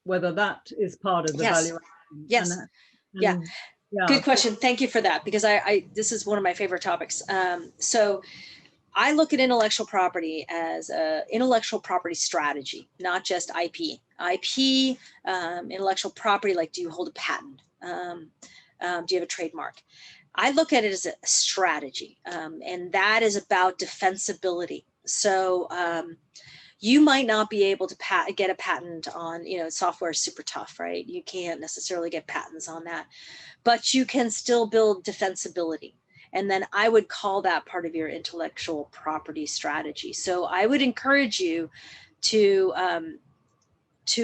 whether that is part of the valuation. Yes. Good question. Thank you for that, because this is one of my favorite topics. So I look at intellectual property as a intellectual property strategy, not just IP. IP, intellectual property, like, do you hold a patent? Do you have a trademark? I look at it as a strategy, and that is about defensibility. So you might not be able to get a patent on, software is super tough, right? You can't necessarily get patents on that, but you can still build defensibility. And then I would call that part of your intellectual property strategy. So I would encourage you to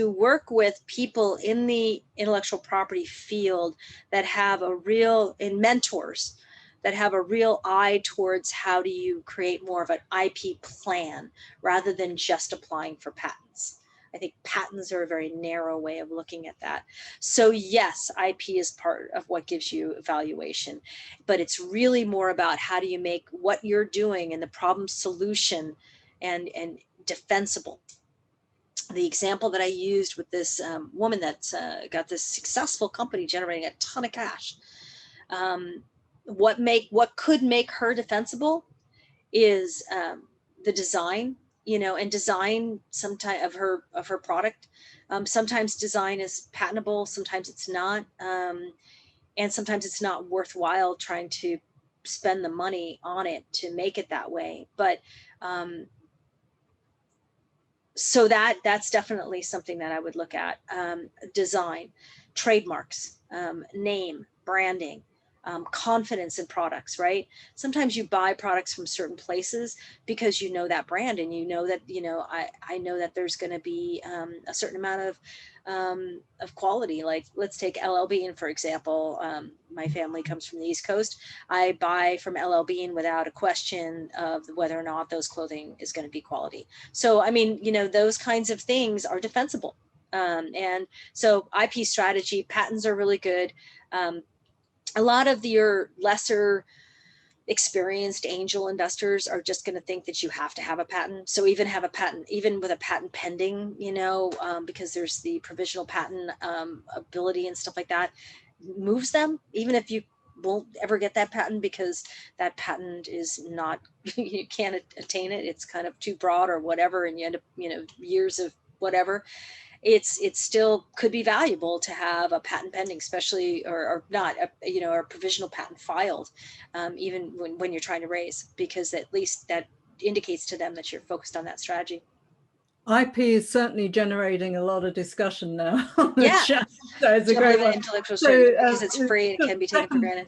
work with people in the intellectual property field that have and mentors that have a real eye towards how do you create more of an IP plan rather than just applying for patents. I think patents are a very narrow way of looking at that. So yes, IP is part of what gives you evaluation, but it's really more about how do you make what you're doing and the problem solution and defensible. The example that I used with this woman that's got this successful company generating a ton of cash. What could make her defensible is the design, and design sometime of her product. Sometimes design is patentable, sometimes it's not, and sometimes it's not worthwhile trying to spend the money on it to make it that way. But so that's definitely something that I would look at. Design, trademarks, name, branding, confidence in products, right? Sometimes you buy products from certain places because you know that brand and you know that, I know that there's going to be a certain amount of quality. Like, let's take LL Bean, for example. My family comes from the East Coast. I buy from LL Bean without a question of whether or not those clothing is going to be quality. So, I mean, those kinds of things are defensible. And so IP strategy, patents are really good. A lot of your lesser experienced angel investors are just going to think that you have to have a patent. So even with a patent pending, because there's the provisional patent ability and stuff like that, moves them, even if you won't ever get that patent because that patent is not, you can't attain it. It's kind of too broad or whatever. And you end up, years of whatever. It's still could be valuable to have a patent pending, especially or not, a provisional patent filed, even when you're trying to raise, because at least that indicates to them that you're focused on that strategy. IP is certainly generating a lot of discussion now on the chat. So it's a great one. Intellectual strategy, because it's free and it can be taken for granted.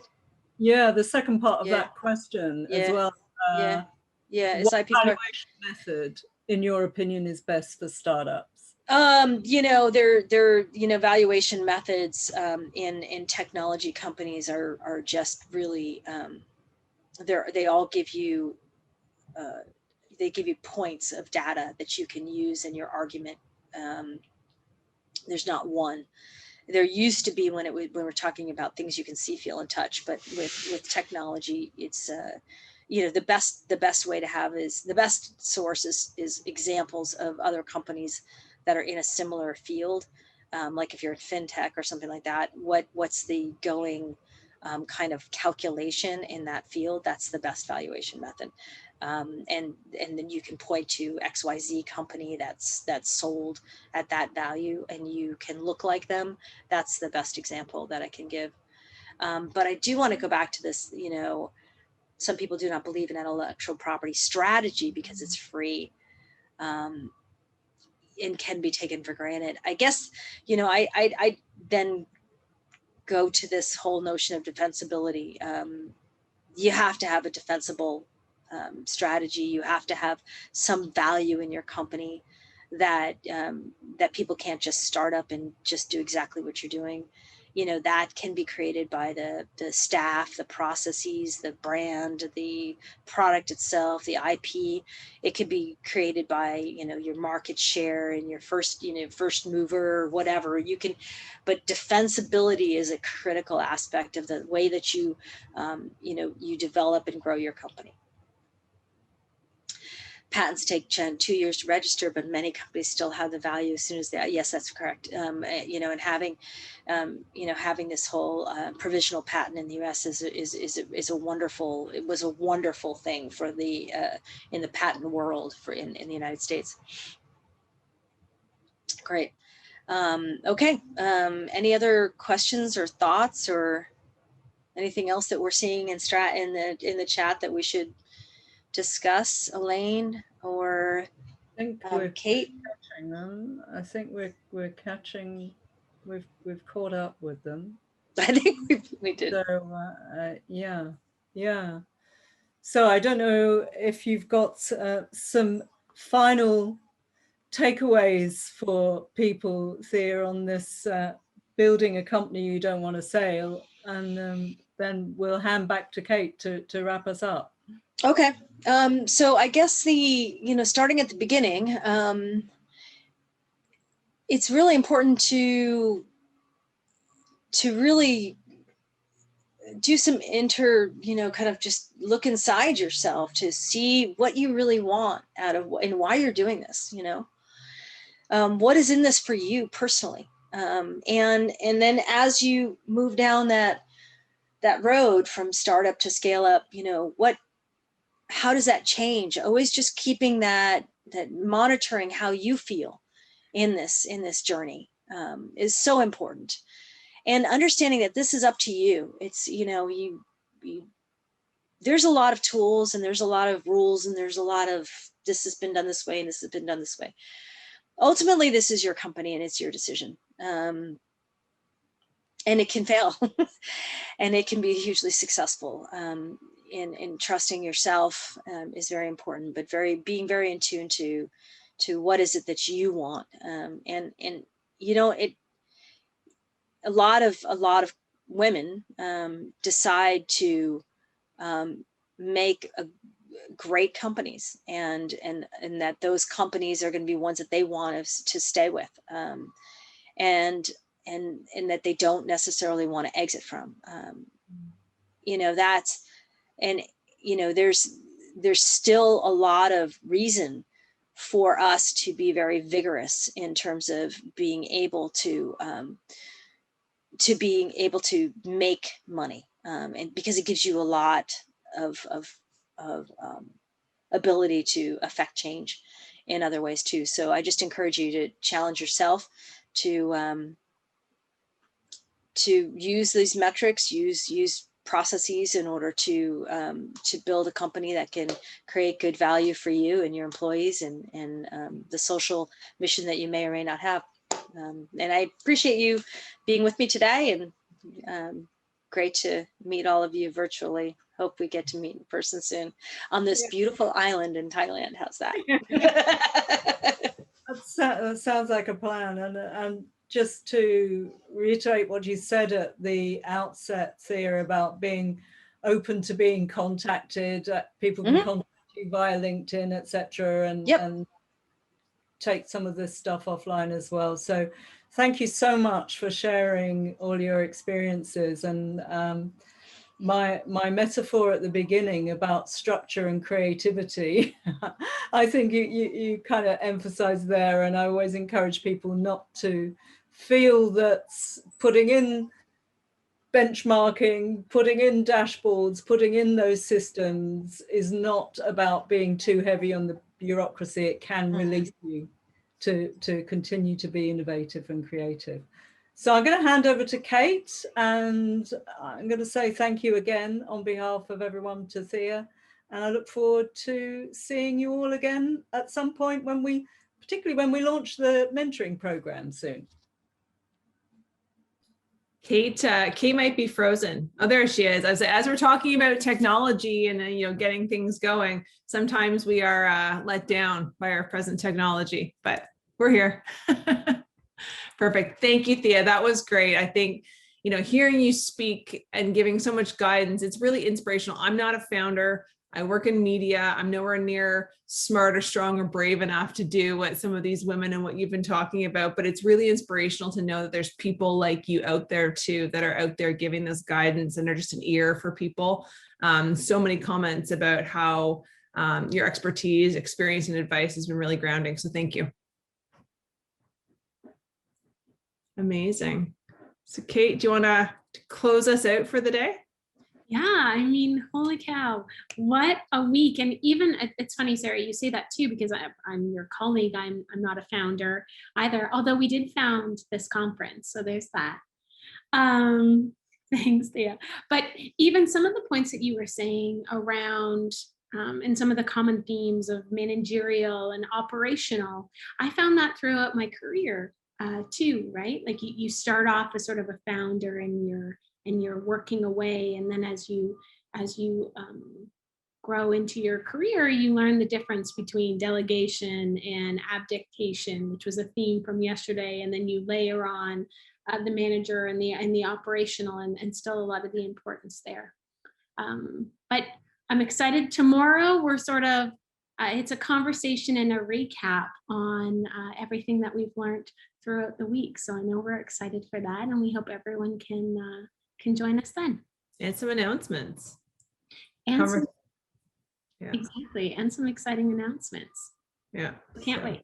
Yeah, the second part of that question as well. Is IP valuation method, in your opinion, is best for startups? Their valuation methods in technology companies are just really they all give you they give you points of data that you can use in your argument. There's not one. There used to be when we're talking about things you can see, feel, and touch, but with technology, it's the best way to have is the best source is examples of other companies that are in a similar field. Like if you're in fintech or something like that, what's the going kind of calculation in that field? That's the best valuation method. And then you can point to XYZ company that's sold at that value and you can look like them. That's the best example that I can give. But I do want to go back to this, some people do not believe in intellectual property strategy because it's free. And can be taken for granted. I guess, I then go to this whole notion of defensibility. You have to have a defensible strategy. You have to have some value in your company that people can't just start up and just do exactly what you're doing. that can be created by the staff, the processes, the brand, the product itself, the IP. It could be created by, your market share and your first mover or whatever. But defensibility is a critical aspect of the way that you develop and grow your company. Patents take 2 years to register, but many companies still have the value as soon as they. Yes, that's correct. And having, having this whole provisional patent in the U.S. is a wonderful. It was a wonderful thing for the in the patent world in the United States. Great. Okay. Any other questions or thoughts or anything else that we're seeing in the chat that we should discuss, Elaine or Kate? Catching them. I think we're catching. We've caught up with them. I think we did. So yeah. So I don't know if you've got some final takeaways for people, Thea, on this building a company you don't want to sell, and then we'll hand back to Kate to wrap us up. Okay. So I guess starting at the beginning, it's really important to really do some kind of just look inside yourself to see what you really want out of and why you're doing this, what is in this for you personally. And then as you move down that road from startup to scale up, how does that change? Always just keeping that monitoring how you feel in this journey is so important, and understanding that this is up to you. It's there's a lot of tools and there's a lot of rules and there's a lot of this has been done this way and this has been done this way. Ultimately, this is your company and it's your decision. And it can fail and it can be hugely successful. In trusting yourself is very important, but being very in tune to what is it that you want. And a lot of women decide to make great companies and that those companies are going to be ones that they want to stay with. And that they don't necessarily want to exit from. There's still a lot of reason for us to be very vigorous in terms of being able to make money, and because it gives you a lot of ability to affect change in other ways too. So I just encourage you to challenge yourself to use these metrics, use processes in order to build a company that can create good value for you and your employees and the social mission that you may or may not have. And I appreciate you being with me today, and great to meet all of you virtually. Hope we get to meet in person soon on this beautiful island in Thailand. How's that? That sounds like a plan. And just to reiterate what you said at the outset, Thea, about being open to being contacted, people can contact you via LinkedIn, etc., and take some of this stuff offline as well. So thank you so much for sharing all your experiences. And my metaphor at the beginning about structure and creativity, I think you kind of emphasized there, and I always encourage people not to feel that putting in benchmarking, putting in dashboards, putting in those systems is not about being too heavy on the bureaucracy. It can release you to continue to be innovative and creative. So I'm going to hand over to Kate, and I'm going to say thank you again on behalf of everyone to Thea, and I look forward to seeing you all again at some point particularly when we launch the mentoring program soon. Kate might be frozen. Oh, there she is. As we're talking about technology and getting things going, sometimes we are let down by our present technology, but we're here. Perfect. Thank you, Thea. That was great. I think hearing you speak and giving so much guidance, it's really inspirational. I'm not a founder. I work in media. I'm nowhere near smart or strong or brave enough to do what some of these women and what you've been talking about, but it's really inspirational to know that there's people like you out there too, that are out there giving this guidance and are just an ear for people. So many comments about how your expertise, experience, and advice has been really grounding. So thank you. Amazing. So Kate, do you want to close us out for the day? Yeah, I mean, holy cow, what a week. And even, it's funny, Sarah, you say that too, because I'm your colleague. I'm not a founder either, although we did found this conference. So there's that. Thanks, Thea. But even some of the points that you were saying around and some of the common themes of managerial and operational, I found that throughout my career too, right? Like you start off as sort of a founder and you're working away, and then as you grow into your career, you learn the difference between delegation and abdication, which was a theme from yesterday, and then you layer on the manager and the operational, and still a lot of the importance there. But I'm excited. Tomorrow we're sort of it's a conversation and a recap on everything that we've learned throughout the week. So I know we're excited for that, and we hope everyone can join us then. And some announcements. And yeah. Exactly, and some exciting announcements. Yeah. Can't wait.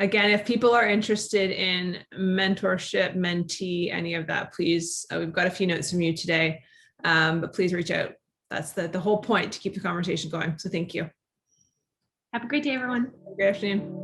Again, if people are interested in mentorship, mentee, any of that, please, we've got a few notes from you today, but please reach out. That's the whole point, to keep the conversation going. So thank you. Have a great day, everyone. Good afternoon.